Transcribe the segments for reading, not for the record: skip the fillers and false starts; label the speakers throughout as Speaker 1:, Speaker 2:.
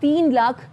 Speaker 1: 3,00,000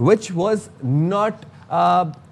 Speaker 2: which was not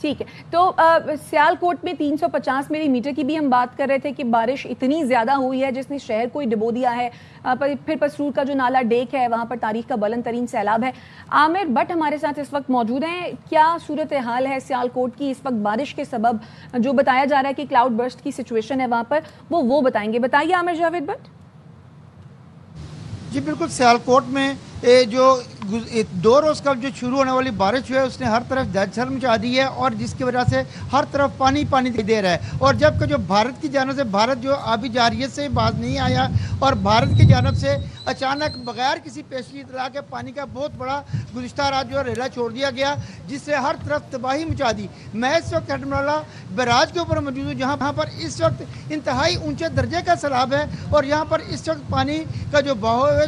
Speaker 1: ٹھیک ہے. تو سیالکوٹ میں 350 ملی میٹر کی بھی ہم بات کر رہے تھے کہ بارش اتنی زیادہ ہوئی ہے جس نے شہر کو ہی ڈبو دیا ہے. پھر پسرور کا جو نالا ڈیک ہے وہاں پر تاریخ کا بلند ترین سیلاب ہے. عامر بٹ ہمارے ساتھ اس وقت موجود ہیں. کیا صورتحال ہے سیالکوٹ کی اس وقت بارش کے سبب؟ جو بتایا جا رہا ہے کہ کلاؤڈ برسٹ کی سچویشن ہے وہاں پر، وہ بتائیں گے. بتائیے عامر جاوید بٹ.
Speaker 3: جی بالکل، سیالکوٹ میں جو 2 روز کا جو شروع ہونے والی بارش ہے اس نے ہر طرف دہشت مچا دی ہے، اور جس کی وجہ سے ہر طرف پانی پانی دے رہا ہے. اور جبکہ جو بھارت کی جانب سے بھارت جو آبی جارحیت سے باز نہیں آیا، اور بھارت کی جانب سے اچانک بغیر کسی پیشگی اطلاع کے پانی کا بہت بڑا گزشتہ رات جو ہے ریلا چھوڑ دیا گیا، جس سے ہر طرف تباہی مچا دی. میں اس وقت ہڈمرالہ بیراج کے اوپر موجود ہوں، جہاں پر اس وقت انتہائی اونچے درجے کا سیلاب ہے، اور یہاں پر اس وقت پانی کا جو بہاؤ ہے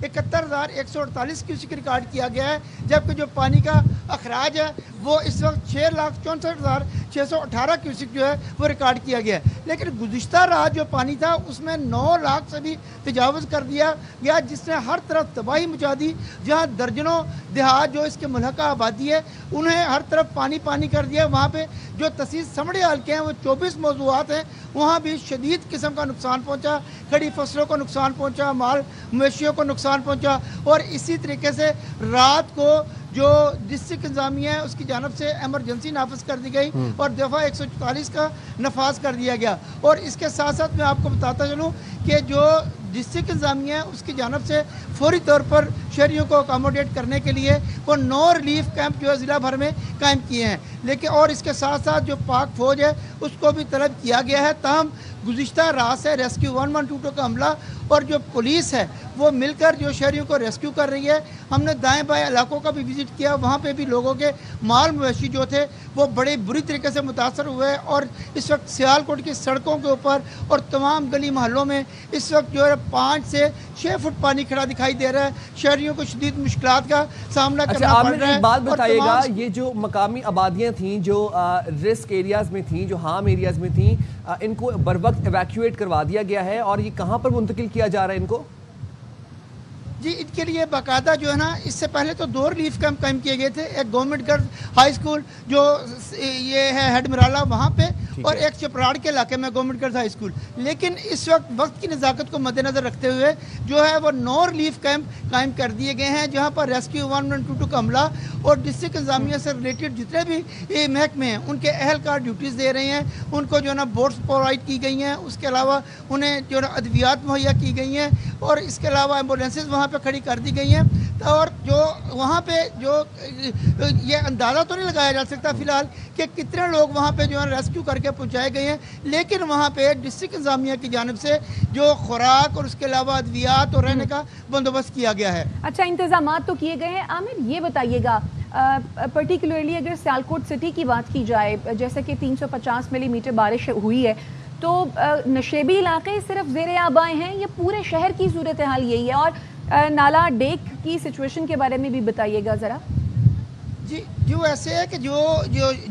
Speaker 3: 6,71,148 کیوسک ریکارڈ کیا گیا ہے، جبکہ جو پانی کا اخراج ہے وہ اس وقت 6,64,618 کیوسک جو ہے وہ ریکارڈ کیا گیا ہے. لیکن گزشتہ رات جو پانی تھا اس میں 9 لاکھ سے بھی تجاوز کر دیا گیا، جس نے ہر طرف تباہی مچا دی. جہاں درجنوں دیہات جو اس کے ملحقہ آبادی ہے انہیں ہر طرف پانی پانی کر دیا. وہاں پہ جو تسیس سمڑے حلقے ہیں وہ 24 موضوعات ہیں، وہاں بھی شدید قسم کا نقصان پہنچا. کھڑی فصلوں کو نقصان پہنچا، مال مویشیوں کو نقصان پہنچا. اور اسی طریقے سے رات کو جو ڈسٹرکٹ انتظامیہ ہے اس کی جانب سے ایمرجنسی نافذ کر دی گئی، اور دفعہ 144 کا نفاذ کر دیا گیا. اور اس کے ساتھ ساتھ میں آپ کو بتاتا چلوں کہ جو ڈسٹرکٹ انتظامیہ ہے اس کی جانب سے فوری طور پر شہریوں کو اکاموڈیٹ کرنے کے لیے وہ 9 ریلیف کیمپ جو ہے ضلع بھر میں قائم کیے ہیں. لیکن اور اس کے ساتھ ساتھ جو پاک فوج ہے اس کو بھی طلب کیا گیا ہے. تاہم گزشتہ رات سے ریسکیو 1122 کا عملہ اور جو پولیس ہے وہ مل کر جو شہریوں کو ریسکیو کر رہی ہے. ہم نے دائیں بائیں علاقوں کا بھی وزٹ کیا، وہاں پہ بھی لوگوں کے مال مویشی جو تھے وہ بڑے بری طریقے سے متاثر ہوئے. اور اس وقت سیالکوٹ کی سڑکوں کے اوپر اور تمام گلی محلوں میں اس وقت جو ہے 5 سے 6 فٹ پانی کھڑا دکھائی دے رہا ہے. شہریوں کو شدید مشکلات کا سامنا کرنا پڑ رہا ہے.
Speaker 2: ایک بات بتائیے گا، یہ جو مقامی آبادیاں تھیں جو رسک ایریاز میں تھیں، جو ہارم ایریاز میں تھیں، ان کو بر وقت ایویکویٹ کروا دیا گیا ہے، اور یہ کہاں پر منتقل کیا جا رہا ہے ان کو؟
Speaker 3: جی ان کے لیے باقاعدہ جو ہے نا اس سے پہلے تو 2 ریلیف کیمپ قائم کیے گئے تھے. ایک گورنمنٹ گرلز ہائی اسکول جو یہ ہے ہڈمرالہ وہاں پہ، اور ایک چپراڑ کے علاقے میں گورنمنٹ گرلز ہائی اسکول. لیکن اس وقت کی نزاکت کو مد نظر رکھتے ہوئے جو ہے وہ 9 ریلیف کیمپ قائم کر دیے گئے ہیں، جہاں پر ریسکیو 1122 کا عملہ اور ڈسٹرکٹ انتظامیہ سے ریلیٹڈ جتنے بھی محکمے ہیں ان کے اہلکار ڈیوٹیز دے رہے ہیں. ان کو جو ہے نا بوٹس پرووائڈ کی گئی ہیں، اس کے علاوہ انہیں جو ہے نا ادویات مہیا کی گئی ہیں، اور اس کے علاوہ ایمبولینسز وہاں پہ کھڑی کر دی گئی ہیں. اور جو وہاں پہ جو یہ اندازہ تو نہیں لگایا جا سکتا فی الحال کہ کتنے لوگ وہاں پہ جو ہے ریسکیو کر کے پہنچائے گئے ہیں، لیکن وہاں پہ ڈسٹرکٹ انتظامیہ کی جانب سے جو خوراک اور اس کے علاوہ ادویات اور رہنے کا بندوبست کیا گیا ہے.
Speaker 1: اچھا، انتظامات تو کیے گئے ہیں. عامر یہ بتائیے گا پرٹیکولرلی اگر سیالکوٹ سٹی کی بات کی جائے، جیسے کہ 350 ملی میٹر بارش ہوئی ہے، تو نشیبی علاقے صرف زیر آب آئے ہیں یا پورے شہر کی صورتحال یہی ہے؟ اور نالا ڈیک کی سچویشن کے بارے میں بھی بتائیے گا ذرا.
Speaker 3: جی جو ایسے ہے کہ جو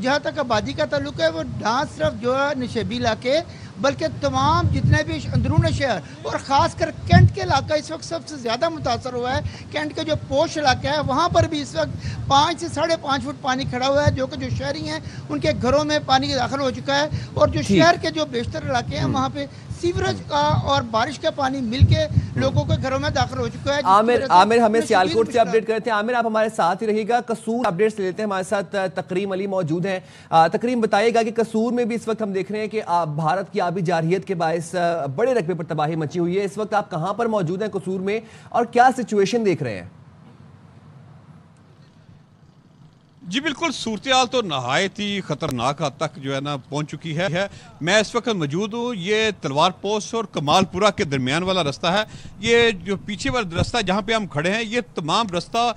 Speaker 3: جہاں تک آبادی کا تعلق ہے وہ نہ صرف جو ہے نشیبی علاقے بلکہ تمام جتنے بھی اندرون شہر اور خاص کر کینٹ کے علاقہ اس وقت سب سے زیادہ متاثر ہوا ہے. کینٹ کے جو پوش علاقہ ہے وہاں پر بھی اس وقت 5 سے 5.5 فٹ پانی کھڑا ہوا ہے، جو کہ جو شہری ہیں ان کے گھروں میں پانی داخل ہو چکا ہے. اور جو شہر کے جو بیشتر علاقے ہیں وہاں پہ سیوریج کا اور بارش کا پانی مل کے لوگوں کے گھروں میں داخل ہو چکا ہے.
Speaker 2: عامر ہمیں سیالکوٹ سے اپڈیٹ کرتے ہیں. عامر آپ ہمارے ساتھ ہی رہیے گا. قصور اپڈیٹس لیتے ہیں. ہمارے ساتھ تکریم علی موجود ہیں. تکریم بتائیے گا کہ قصور میں بھی اس وقت ہم دیکھ رہے ہیں کہ بھارت کی آبی جارحیت کے باعث بڑے رقبے پر تباہی مچی ہوئی ہے. اس وقت آپ کہاں پر موجود ہیں قصور میں، اور کیا سچویشن دیکھ رہے ہیں؟
Speaker 4: جی بالکل، صورتحال تو نہایت ہی خطرناک حد تک جو ہے نا پہنچ چکی ہے. میں اس وقت موجود ہوں، یہ تلوار پوسٹ اور کمال پورہ کے درمیان والا رستہ ہے. یہ جو پیچھے والا رستہ جہاں پہ ہم کھڑے ہیں یہ تمام رستہ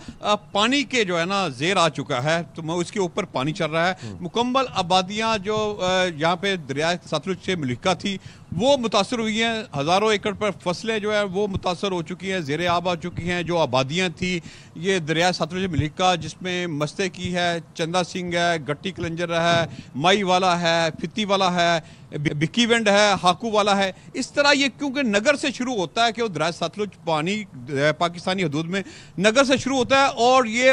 Speaker 4: پانی کے جو ہے نا زیر آ چکا ہے، تو اس کے اوپر پانی چل رہا ہے. مکمل آبادیاں جو یہاں پہ دریائے ستلج سے ملحقہ تھی وہ متاثر ہوئی ہیں. ہزاروں ایکڑ پر فصلیں جو ہے وہ متاثر ہو چکی ہیں، زیر آب آ چکی ہیں. جو آبادیاں تھیں یہ دریائے ستلج سے ملحقہ، جس میں مستے کی ہے، چندہ سنگھ ہے، گٹی کلنجر ہے، مائی والا ہے، پھتی والا ہے، بکی ونڈ ہے، ہاکو والا ہے. اس طرح یہ کیونکہ نگر سے شروع ہوتا ہے کہ وہ دریائے ستلج پانی پاکستانی حدود میں نگر سے شروع ہوتا ہے، اور یہ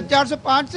Speaker 3: 405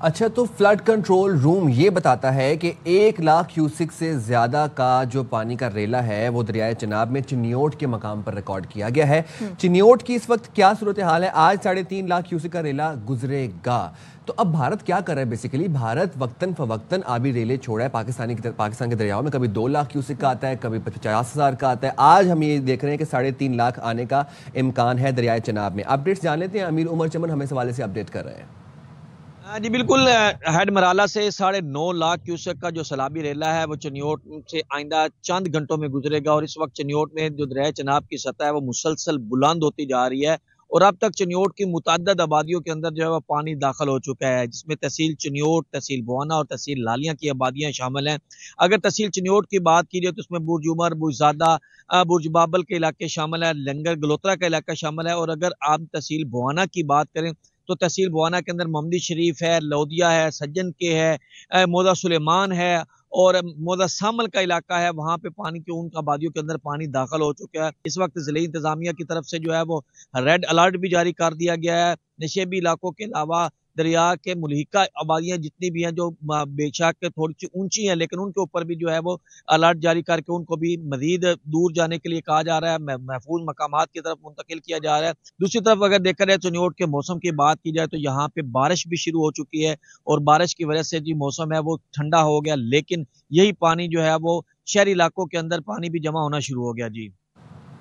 Speaker 2: اچھا، تو فلڈ کنٹرول روم یہ بتاتا ہے کہ 1,00,000 کیوسک سے زیادہ کا جو پانی کا ریلا ہے وہ دریائے چناب میں چنیوٹ کے مقام پر ریکارڈ کیا گیا ہے. چنیوٹ کی اس وقت کیا صورتحال ہے؟ آج 3.5 کیوسک کا ریلا گزرے گا. تو اب بھارت کیا کر رہا ہے؟ بیسیکلی بھارت وقتاً فوقتاً آبی ریلے چھوڑا ہے پاکستان کے دریاؤں میں. کبھی 2,00,000 کیوسک کا آتا ہے، کبھی 50,000 کا آتا ہے. آج ہم یہ دیکھ رہے ہیں کہ 3.5 آنے کا امکان ہے دریائے چناب میں. اپڈیٹس جان لیتے ہیں. امیر عمر چمن ہمیں اس حوالے سے اپڈیٹ کر رہے ہیں.
Speaker 5: جی بالکل، ہیڈ مرالہ سے 9.5 کیوسک کا جو سیلابی ریلا ہے وہ چنیوٹ سے آئندہ چند گھنٹوں میں گزرے گا. اور اس وقت چنیوٹ میں جو دریائے چناب کی سطح ہے وہ مسلسل بلند ہوتی جا رہی ہے. اور اب تک چنیوٹ کی متعدد آبادیوں کے اندر جو ہے وہ پانی داخل ہو چکا ہے، جس میں تحصیل چنیوٹ، تحصیل بوانا اور تحصیل لالیاں کی آبادیاں شامل ہیں. اگر تحصیل چنیوٹ کی بات کی جائے تو اس میں برج عمر، برج زادہ، برج بابل کے علاقے شامل ہیں، لنگر گلوترا کا علاقہ شامل ہے. اور اگر آپ تحصیل بوانا کی بات کریں تو تحصیل بوانا کے اندر محمدی شریف ہے، لودھیا ہے، سجن کے ہے، مودا سلیمان ہے اور مودا سامل کا علاقہ ہے. وہاں پہ پانی کی ان آبادیوں کے اندر پانی داخل ہو چکا ہے. اس وقت ضلعی انتظامیہ کی طرف سے جو ہے وہ ریڈ الرٹ بھی جاری کر دیا گیا ہے. نشیبی علاقوں کے علاوہ دریا کے ملحقہ آبادیاں جتنی بھی ہیں جو بے شک تھوڑی سی اونچی ہیں، لیکن ان کے اوپر بھی جو ہے وہ الرٹ جاری کر کے ان کو بھی مزید دور جانے کے لیے کہا جا رہا ہے، محفوظ مقامات کی طرف منتقل کیا جا رہا ہے. دوسری طرف اگر دیکھا جائے چنیوٹ کے موسم کی بات کی جائے تو یہاں پہ بارش بھی شروع ہو چکی ہے اور بارش کی وجہ سے جو موسم ہے وہ ٹھنڈا ہو گیا، لیکن یہی پانی جو ہے وہ شہری علاقوں کے اندر پانی بھی جمع ہونا شروع ہو گیا. جی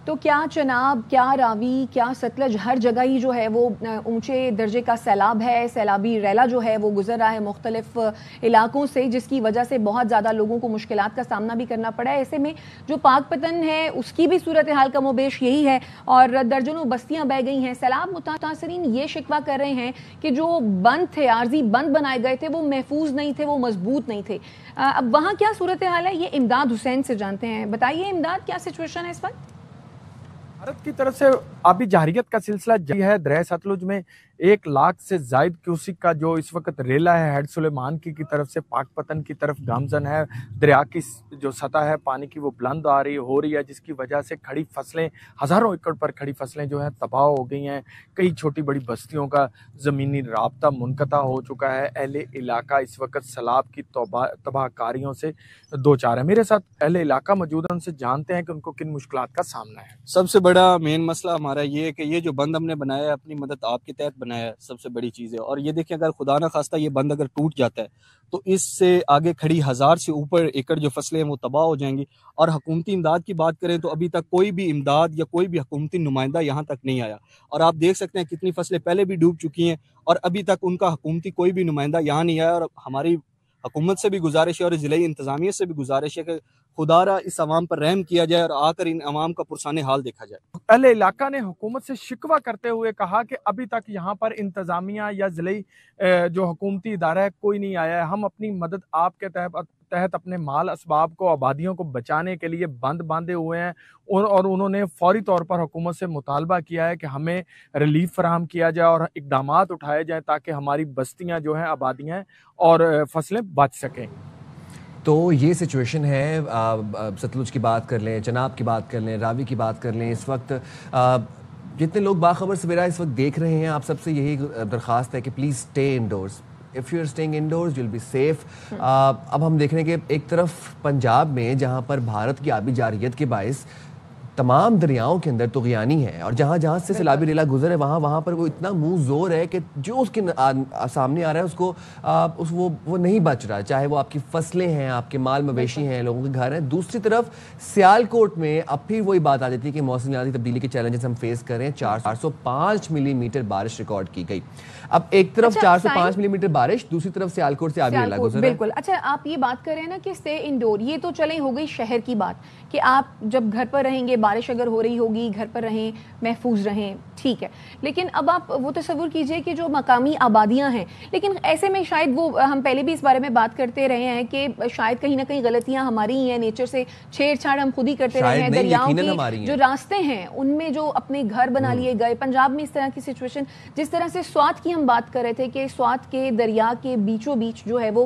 Speaker 1: تو کیا چناب، کیا راوی، کیا ستلج، ہر جگہ ہی جو ہے وہ اونچے درجے کا سیلاب ہے، سیلابی ریلا جو ہے وہ گزر رہا ہے مختلف علاقوں سے، جس کی وجہ سے بہت زیادہ لوگوں کو مشکلات کا سامنا بھی کرنا پڑا ہے. ایسے میں جو پاک پتن ہے اس کی بھی صورتحال کم و بیش یہی ہے اور درجنوں بستیاں بہہ گئی ہیں. سیلاب متاثرین یہ شکوہ کر رہے ہیں کہ جو بند تھے، عارضی بند بنائے گئے تھے، وہ محفوظ نہیں تھے، وہ مضبوط نہیں تھے. اب وہاں کیا صورتحال ہے یہ امداد حسین سے جانتے ہیں. بتائیے امداد، کیا سچویشن ہے اس وقت؟
Speaker 6: بھارت کی طرف سے آبی جارحیت کا سلسلہ جاری ہے. دریائے ستلج میں 1,00,000 سے زائد کیوسک کا جو اس وقت ریلا ہے ہیڈ سلیمان کی طرف سے پاک پتن کی طرف گامزن ہے. دریا کی جو سطح ہے پانی کی وہ بلند ہو رہی ہے، جس کی وجہ سے کھڑی فصلیں، ہزاروں ایکڑ پر کھڑی فصلیں جو ہیں تباہ ہو گئی ہیں. کئی چھوٹی بڑی بستیوں کا زمینی رابطہ منقطع ہو چکا ہے. اہل علاقہ اس وقت سیلاب کی تباہ کاریوں سے دوچار ہے. میرے ساتھ اہل علاقہ موجود ہیں، ان سے جانتے ہیں کہ ان کو کن مشکلات کا سامنا ہے.
Speaker 7: سب سے بڑا مین مسئلہ ہمارا یہ ہے کہ یہ جو بند ہم نے بنایا ہے اپنی مدد آپ کے تحت بنایا ہے، سب سے بڑی چیز ہے. اور یہ دیکھیں اگر خدا نہ خواستہ یہ بند اگر ٹوٹ جاتا ہے تو اس سے آگے کھڑی 1,000 سے اوپر ایکڑ جو فصلیں ہیں وہ تباہ ہو جائیں گی. اور حکومتی امداد کی بات کریں تو ابھی تک کوئی بھی امداد یا کوئی بھی حکومتی نمائندہ یہاں تک نہیں آیا. اور آپ دیکھ سکتے ہیں کتنی فصلیں پہلے بھی ڈوب چکی ہیں اور ابھی تک ان کا حکومتی کوئی بھی نمائندہ یہاں نہیں آیا. اور ہماری حکومت سے بھی گزارش ہے اور ضلعی انتظامیہ سے بھی گزارش ہے کہ خدا را اس عوام پر رحم کیا جائے اور آ کر ان عوام کا پرسان حال دیکھا جائے.
Speaker 6: اہل علاقہ نے حکومت سے شکوہ کرتے ہوئے کہا کہ ابھی تک یہاں پر انتظامیہ یا ضلعی جو حکومتی ادارہ ہے کوئی نہیں آیا ہے. ہم اپنی مدد آپ کے تحت اپنے مال اسباب کو، آبادیوں کو بچانے کے لیے بند باندھے ہوئے ہیں اور انہوں نے فوری طور پر حکومت سے مطالبہ کیا ہے کہ ہمیں ریلیف فراہم کیا جائے اور اقدامات اٹھائے جائیں تاکہ ہماری بستیاں جو ہیں، آبادیاں اور فصلیں بچ سکیں.
Speaker 2: تو یہ سچویشن ہے. ستلج کی بات کر لیں، چناب کی بات کر لیں، راوی کی بات کر لیں. اس وقت جتنے لوگ باخبر سویرا اس وقت دیکھ رہے ہیں، آپ سب سے یہی درخواست ہے کہ please stay indoors. If you're staying indoors, you'll be safe. اب ہم دیکھ رہے ہیں کہ ایک طرف پنجاب میں جہاں پر بھارت کی آبی جارحیت کے باعث تمام دریاؤں کے اندر طغیانی ہے اور جہاں جہاں سے سیلابی ریلا گزر ہے وہاں پر وہ اتنا منہ زور ہے کہ جو اس کے سامنے آ رہا ہے اس کو وہ نہیں بچ رہا، چاہے وہ آپ کی فصلیں ہیں، آپ کے مال مویشی ہیں، لوگوں کے گھر ہیں. دوسری طرف سیالکوٹ میں اب پھر وہی بات آ جاتی ہے کہ موسمیاتی تبدیلی کے چیلنجز ہم فیس کر رہے ہیں. 405 ملی میٹر بارش ریکارڈ کی گئی. اب ایک طرف 405 ملی میٹر بارش، دوسری طرف سیالکوٹ سے آبی ریلا گزر رہا ہے.
Speaker 1: بالکل. اچھا آپ یہ بات کر رہے ہیں نا کہ اسٹے انڈور، یہ تو چلیں ہو گئی شہر کی بات کہ آپ جب گھر پر رہیں گے، بارش اگر ہو رہی ہوگی گھر پر رہیں، محفوظ رہیں، ٹھیک ہے. لیکن اب آپ وہ تصور کیجئے کہ جو مقامی آبادیاں ہیں، لیکن ایسے میں شاید وہ ہم پہلے بھی اس بارے میں بات کرتے رہے ہیں کہ شاید کہیں نہ کہیں غلطیاں ہماری ہی ہیں، نیچر سے چھیڑ چھاڑ ہم خود ہی کرتے رہے ہیں. دریاؤں کے جو راستے ہیں ان میں جو اپنے گھر بنا لیے گئے. پنجاب میں اس طرح کی سچویشن، جس طرح سے سوات کی ہم بات کر رہے تھے کہ سوات کے دریا کے بیچوں بیچ جو ہے وہ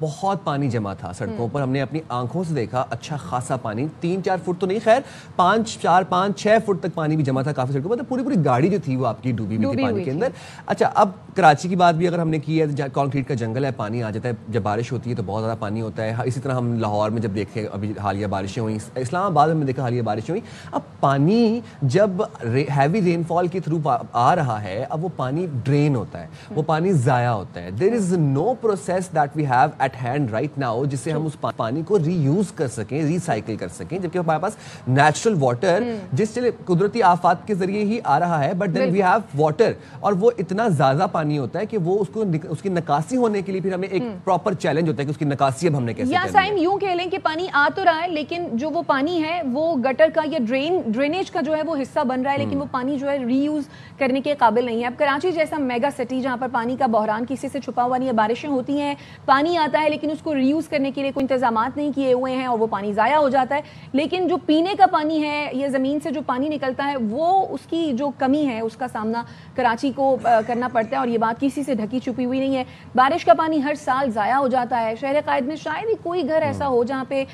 Speaker 2: بہت پانی جمع تھا سڑکوں پر. ہم نے اپنی آنکھوں سے دیکھا اچھا خاصا پانی, 3-4 فٹ تو نہیں, خیر 5-6 فٹ تک پانی بھی جمع تھا کافی سڑکوں پر. مطلب پوری گاڑی جو تھی وہ آپ کی ڈوبی ہوئی تھی پانی کے اندر. اچھا, اب کراچی کی بات بھی اگر ہم نے کی ہے, کانکریٹ کا جنگل ہے, پانی آ جاتا ہے, جب بارش ہوتی ہے تو بہت زیادہ پانی ہوتا ہے. اسی طرح ہم لاہور میں جب دیکھیں ابھی حالیہ بارشیں ہوئیں, اسلام آباد میں دیکھا حالیہ بارشیں ہوئیں. اب پانی جب ہیوی رین فال کے تھرو آ رہا ہے, اب وہ پانی ڈرین ہوتا ہے, وہ پانی ضائع ہوتا ہے. There is no process that we have at hand right now جس سے ہم اس پانی کو ری یوز کر سکیں, ریسائیکل کر سکیں, جبکہ ہمارے پاس نیچرل واٹر جس چلے قدرتی آفات کے ذریعے ہی آ رہا ہے, but then we have water, اور وہ اتنا زیادہ پانی ہوتا ہے کہ وہ اس کی نکاسی ہونے کے لیے پھر ہمیں ایک پراپر چیلنج ہوتا ہے کہ اس کی نکاسی اب ہم نے کیسے کرنی ہے. یا
Speaker 1: سائم یوں کہہ لیں کہ پانی آ تو رہا ہے, لیکن جو وہ پانی ہے وہ گٹر کا یا ڈرینیج کا جو ہے وہ حصہ بن رہا ہے, لیکن وہ پانی جو ہے ری یوز کرنے کے قابل نہیں ہے. اب کراچی جیسا میگا سٹی جہاں پر پانی کا بحران کسی سے چھپا ہوا نہیں ہے, بارشیں ہوتی ہیں, پانی آتا ہے, لیکن اس کو ری یوز کرنے کے لیے کوئی انتظامات نہیں کیے ہوئے ہیں اور وہ پانی ضائع ہو جاتا ہے. لیکن جو پینے کا پانی ہے یا زمین سے جو پانی نکلتا ہے, وہ اس کی جو کمی ہے اس کا سامنا کراچی کو کرنا پڑتا ہے, اور یہ بات کسی سے ڈھکی چھپی ہوئی نہیں ہے. بارش کا پانی ہر سال ضائع ہو جاتا ہے. شہر قائد میں شاید ہی کوئی گھر ایسا ہو جہاں پہ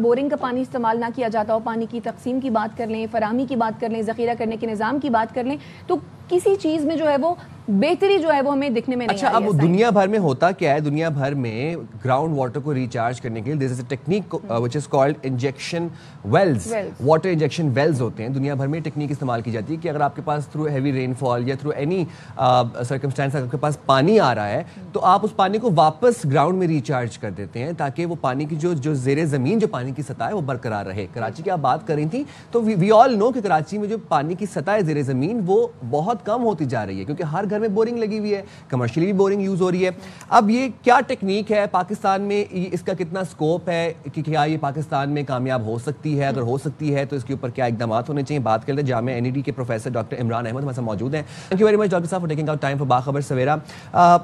Speaker 1: بورنگ کا پانی استعمال نہ کیا جاتا ہو. پانی کی تقسیم کی بات کر لیں, فراہمی کی بات کر لیں, ذخیرہ کرنے کے نظام کی بات کر لیں, تو کسی چیز میں جو ہے وہ بہتری جو ہے وہ ہمیں دکھنے میں نہیں آئی.
Speaker 2: اچھا, اب دنیا بھر میں ہوتا کیا ہے, دنیا بھر میں گراؤنڈ واٹر کو ریچارج کرنے کے لیے there is a technique which is called injection wells. Water injection wells ہوتے ہیں دنیا بھر میں. ٹیکنیک استعمال کی جاتی ہے کہ اگر آپ کے پاس تھرو ہیوی رین فال یا تھرو اینی سرکمسٹانس آپ کے پاس پانی آ رہا ہے, تو آپ اس پانی کو واپس گراؤنڈ میں ریچارج کر دیتے ہیں تاکہ وہ پانی کی جو زیر زمین جو پانی کی سطح ہے وہ برقرار رہے. کراچی کی آپ بات کر رہی تھیں, تو وی آل نو کہ کراچی میں جو پانی کی سطح ہے زیر زمین وہ بہت کم ہوتی جا رہی ہے, کیونکہ ہر گھر میں بورنگ لگی ہوئی ہے, کمرشلی بھی بورنگ یوز ہو رہی ہے. اب یہ کیا ٹیکنیک ہے پاکستان میں, اس کا کتنا سکوپ ہے کہ کیا یہ پاکستان میں کامیاب ہو سکتی ہے, اگر ہو سکتی ہے تو اس کے اوپر کیا اقدامات ہونے چاہیے. بات کرتے ہیں جامعہ NED کے پروفیسر ڈاکٹر عمران احمد ہمارے ساتھ موجود ہیں. Thank you very much doctor صاحب for taking out time for Bakhabar Savera.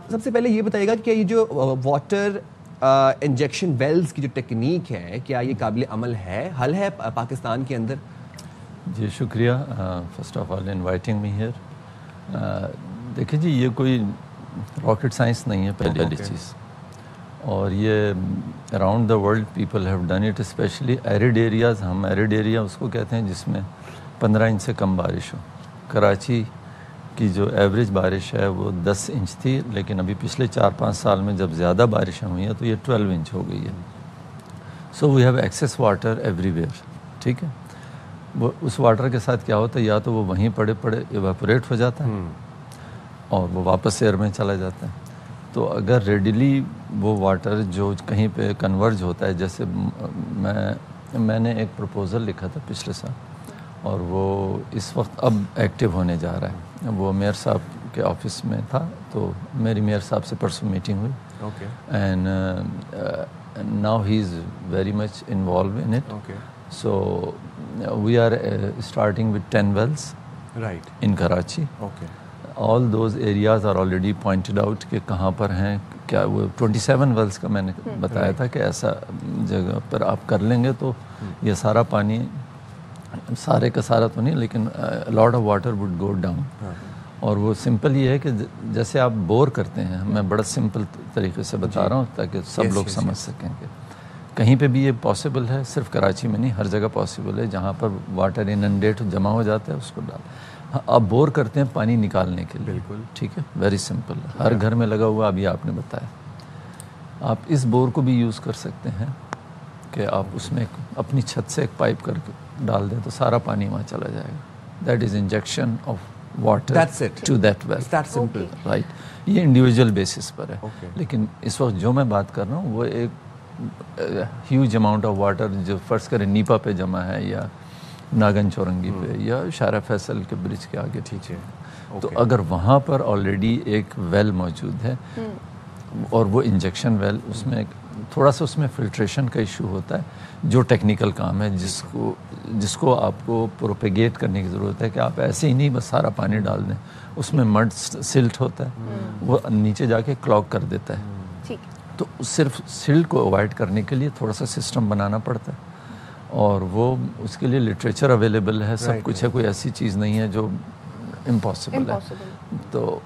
Speaker 2: سب سے پہلے یہ بتائیے گا کہ یہ جو واٹر انجیکشن ویلز کی جو ٹیکنیک ہے, کیا یہ قابل عمل ہے, حل ہے پاکستان کے اندر؟
Speaker 8: جی شکریہ, first of all inviting me here. دیکھیں جی, یہ کوئی راکٹ سائنس نہیں ہے پہلی چیز, اور یہ around the world people have done it, especially arid areas. ہم ایریڈ ایریا اس کو کہتے ہیں جس میں 15 انچ سے کم بارش ہو. کراچی کی جو ایوریج بارش ہے وہ 10 انچ تھی, لیکن ابھی پچھلے 4-5 سال میں جب زیادہ بارشیں ہوئی ہیں تو یہ 12 انچ ہو گئی ہے. So we have excess water everywhere. ٹھیک ہے, وہ اس واٹر کے ساتھ کیا ہوتا ہے, یا تو وہ وہیں پڑے ایواپوریٹ ہو جاتا ہے اور وہ واپس ایئر میں چلا جاتا ہے. تو اگر ریڈیلی وہ واٹر جو کہیں پہ کنورج ہوتا ہے, جیسے میں نے ایک پروپوزل لکھا تھا پچھلے سال, اور وہ اس وقت اب ایکٹیو ہونے جا رہا ہے. وہ میئر صاحب کے آفس میں تھا, تو میری میئر صاحب سے پرسوں میٹنگ ہوئی, and now he is very much involve in it. So we are starting with 10 wells in Karachi. All those areas are already pointed out کہ کہاں پر ہیں. کیا وہ 27 wells کا میں نے بتایا تھا کہ ایسا جگہ پر آپ کر لیں گے تو یہ سارا پانی, سارے کا سارا تو نہیں, لیکن lot of water would go down. اور وہ سمپل یہ ہے کہ جیسے آپ بور کرتے ہیں, میں بڑا سمپل طریقے سے بتا رہا ہوں تاکہ سب لوگ سمجھ سکیں کہ کہیں پہ بھی یہ پاسبل ہے, صرف کراچی میں نہیں, ہر جگہ پاسبل ہے. جہاں پر واٹر اننڈیٹ جمع ہو جاتا ہے اس کو ڈال. آپ بور کرتے ہیں پانی نکالنے کے لیے, بالکل ٹھیک ہے, ویری سمپل, ہر گھر میں لگا ہوا. ابھی آپ نے بتایا, آپ اس بور کو بھی یوز کر سکتے ہیں کہ آپ اس میں اپنی چھت سے ایک پائپ کر کے ڈال دیں تو سارا پانی وہاں چلا جائے گا. That is injection of water to that well, right. یہ انڈیویجول بیسس پر ہے. لیکن اس وقت جو میں بات کر رہا ہوں وہ ایک ہیوج اماؤنٹ آف واٹر جو فرض کریں نیپا پہ جمع ہے, یا ناگن چورنگی پہ, یا شارع فیصل کے برج کے آگے, ٹھیک ہے. تو اگر وہاں پر آلریڈی ایک ویل موجود ہے, اور وہ انجیکشن ویل, اس میں تھوڑا سا اس میں فلٹریشن کا ایشو ہوتا ہے, جو ٹیکنیکل کام ہے جس کو آپ کو پروپیگیٹ کرنے کی ضرورت ہے, کہ آپ ایسے ہی نہیں بس سارا پانی ڈال دیں. اس میں مڈ سلٹ ہوتا ہے, وہ نیچے جا کے کلاگ کر دیتا ہے. تو صرف سلٹ کو اوائڈ کرنے کے لیے تھوڑا سا سسٹم بنانا پڑتا ہے, اور وہ اس کے لیے لٹریچر اویلیبل ہے, سب کچھ ہے, کوئی ایسی چیز نہیں ہے جو امپاسبل ہے. تو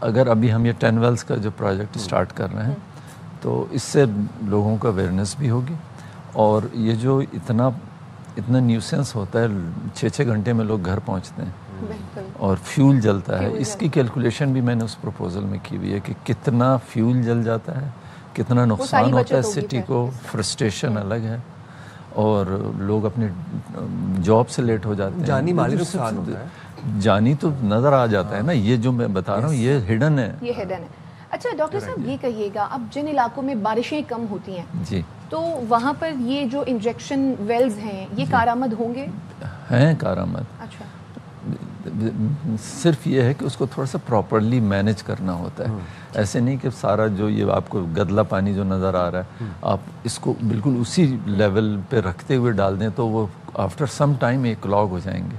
Speaker 8: اگر ابھی ہم یہ 10 wells کا جو پروجیکٹ اسٹارٹ کر رہے ہیں, تو اس سے لوگوں کا اویئرنیس بھی ہوگی. اور یہ جو اتنا نیوسنس ہوتا ہے 6 گھنٹے میں لوگ گھر پہنچتے ہیں اور فیول جلتا ہے, اس کی کیلکولیشن بھی میں نے اس پروپوزل میں کی ہوئی ہے کہ کتنا فیول جل جاتا ہے, کتنا نقصان ہوتا ہے سٹی کو, فرسٹریشن الگ ہے, اور لوگ اپنے جاب سے لیٹ ہو جاتے ہیں,
Speaker 2: جانی مالی نقصان ہوتا ہے,
Speaker 8: جانی تو نظر آ جاتا ہے نا. یہ جو میں بتا رہا ہوں یہ ہڈن ہے,
Speaker 1: یہ ہڈن ہے. اچھا ڈاکٹر صاحب یہ کہیے گا, اب جن علاقوں میں بارشیں کم ہوتی ہیں
Speaker 8: جی
Speaker 1: تو وہاں پر یہ جو انجیکشن ویلز ہیں یہ کارآمد ہوں گے؟
Speaker 8: ہیں کارآمد.
Speaker 1: اچھا,
Speaker 8: صرف یہ ہے کہ اس کو تھوڑا سا پراپرلی مینیج کرنا ہوتا ہے. ایسے نہیں کہ سارا جو یہ آپ کو گدلا پانی جو نظر آ رہا ہے آپ اس کو بالکل اسی لیول پہ رکھتے ہوئے ڈال دیں تو وہ آفٹر سم ٹائم ایک کلاگ ہو جائیں گے.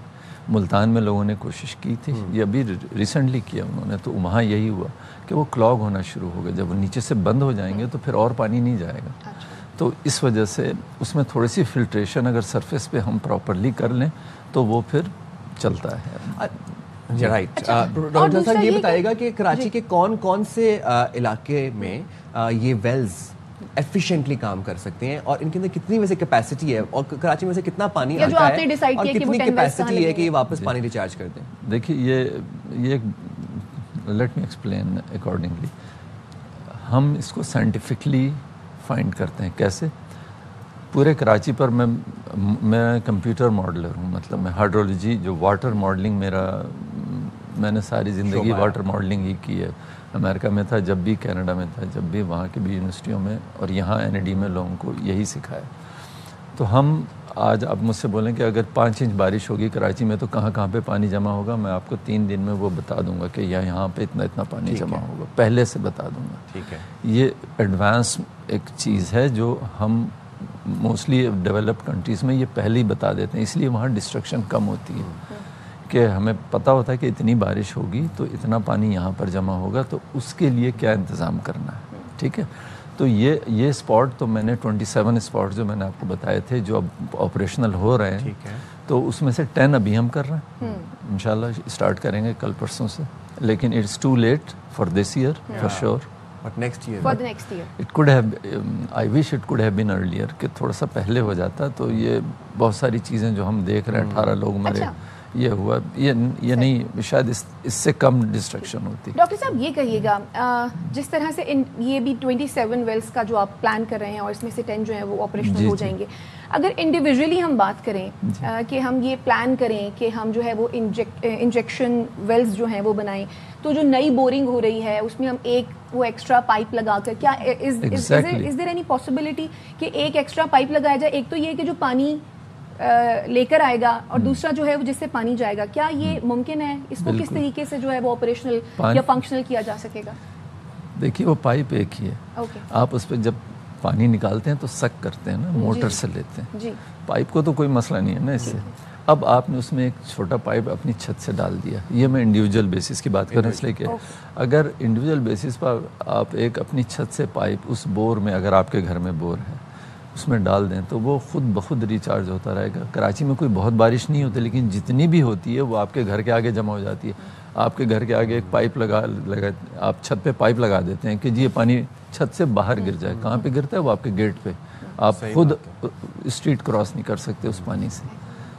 Speaker 8: ملتان میں لوگوں نے کوشش کی تھی, یہ ابھی ریسنٹلی کیا انہوں نے, تو وہاں یہی ہوا کہ وہ کلاگ ہونا شروع ہو گیا. جب وہ نیچے سے بند ہو جائیں گے تو پھر اور پانی نہیں جائے گا. تو اس وجہ سے اس میں تھوڑی سی فلٹریشن اگر سرفیس پہ ہم پراپرلی کر لیں تو وہ پھر چلتا ہے.
Speaker 2: رائٹ. ڈاکٹر صاحب یہ بتائیے گا کہ کراچی کے کون سے علاقے میں یہ ویلز ایفیشینٹلی کام کر سکتے ہیں اور ان کے اندر کتنی ویسے کیپیسٹی ہے اور کراچی میں سے کتنا پانی آتا ہے اور کتنی کیپیسٹی ہے کہ یہ واپس پانی ریچارج کر دیں؟
Speaker 8: دیکھیے یہ لیٹ می ایکسپلین اکارڈنگلی. ہم اس کو سائنٹیفکلی فائنڈ کرتے ہیں. کیسے؟ پورے کراچی پر میں کمپیوٹر ماڈلر ہوں, مطلب میں ہائیڈرولوجی جو واٹر ماڈلنگ میں نے ساری زندگی واٹر ماڈلنگ ہی کی ہے. امریکہ میں تھا جب بھی, کینیڈا میں تھا جب بھی, وہاں کی بھی یونیورسٹیوں میں, اور یہاں NID میں لوگوں کو یہی سکھایا. تو ہم آج آپ مجھ سے بولیں کہ اگر 5 انچ بارش ہوگی کراچی میں تو کہاں کہاں پہ پانی جمع ہوگا, میں آپ کو 3 دن میں وہ بتا دوں گا کہ یہاں پہ اتنا پانی جمع ہوگا, پہلے سے بتا دوں گا.
Speaker 2: ٹھیک ہے. یہ
Speaker 8: ایڈوانس ایک چیز ہے جو ہم موسٹلی ڈیولپڈ کنٹریز میں یہ پہلے ہی بتا دیتے ہیں, اس لیے وہاں ڈسٹرکشن کم ہوتی ہے کہ ہمیں پتہ ہوتا ہے کہ اتنی بارش ہوگی تو اتنا پانی یہاں پر جمع ہوگا, تو اس کے لیے کیا انتظام کرنا ہے. ٹھیک ہے. تو یہ اسپاٹ تو میں نے 27 اسپاٹ جو میں نے آپ کو بتائے تھے جو اب آپریشنل ہو رہے ہیں, تو اس میں سے 10 ابھی ہم کر رہے ہیں, انشاءاللہ اسٹارٹ کریں گے کل پرسوں سے. لیکن it's too late for this year for sure.
Speaker 2: But next year.
Speaker 1: For the next year.
Speaker 8: It could have, I wish it could have been earlier, کہ تھوڑا سا پہلے ہو جاتا. تو یہ بہت ساری چیزیں جو ہم دیکھ رہے ہیں, 18 لوگ مرے, یہ ہوا, یہ نہیں, شاید اس سے کم ڈسٹرکشن ہوتی.
Speaker 1: ڈاکٹر صاحب یہ کہیے گا, جس طرح سے یہ بھی 27 ویلز کا جو آپ پلان کر رہے ہیں اور اس میں سے 10 جو ہیں وہ آپریشنل ہو جائیں گے, اگر انڈیویجولی ہم بات کریں کہ ہم یہ پلان کریں کہ ہم جو ہے وہ انجیکشن ویلز جو ہیں وہ بنائیں, تو جو نئی بورنگ ہو رہی ہے اس میں ہم ایک وہ ایکسٹرا پائپ لگا کر, کیا از دیر اینی پاسبلٹی کہ ایک ایکسٹرا پائپ لگایا جائے؟ ایک تو یہ کہ جو پانی لے کر آئے گا اور دوسرا جو ہے وہ جس سے پانی جائے گا, کیا یہ ممکن ہے؟ اس کو کس طریقے سے جو ہے وہ آپریشنل یا فنکشنل کیا جا سکے گا؟
Speaker 8: دیکھیے وہ پائپ ایک ہی ہے, آپ اس پہ جب پانی نکالتے ہیں تو سک کرتے ہیں نا, موٹر سے لیتے ہیں. پائپ کو تو کوئی مسئلہ نہیں ہے نا اس سے. اب آپ نے اس میں ایک چھوٹا پائپ اپنی چھت سے ڈال دیا. یہ میں انڈیویجول بیسس کی بات کر رہا ہوں, اس لیے کہ اگر انڈیویجول بیسس پر آپ ایک اپنی چھت سے پائپ اس بور میں, اگر آپ کے گھر میں بور ہے, اس میں ڈال دیں تو وہ خود بخود ریچارج ہوتا رہے گا. کراچی میں کوئی بہت بارش نہیں ہوتی, لیکن جتنی بھی ہوتی ہے وہ آپ کے گھر کے آگے جمع ہو جاتی ہے. آپ کے گھر کے آگے ایک پائپ لگا آپ چھت پہ پائپ لگا دیتے ہیں کہ جی یہ پانی چھت سے باہر گر جائے. کہاں پہ گرتا ہے؟ وہ آپ کے گیٹ پہ. آپ خود اسٹریٹ کراس نہیں کر سکتے اس پانی سے.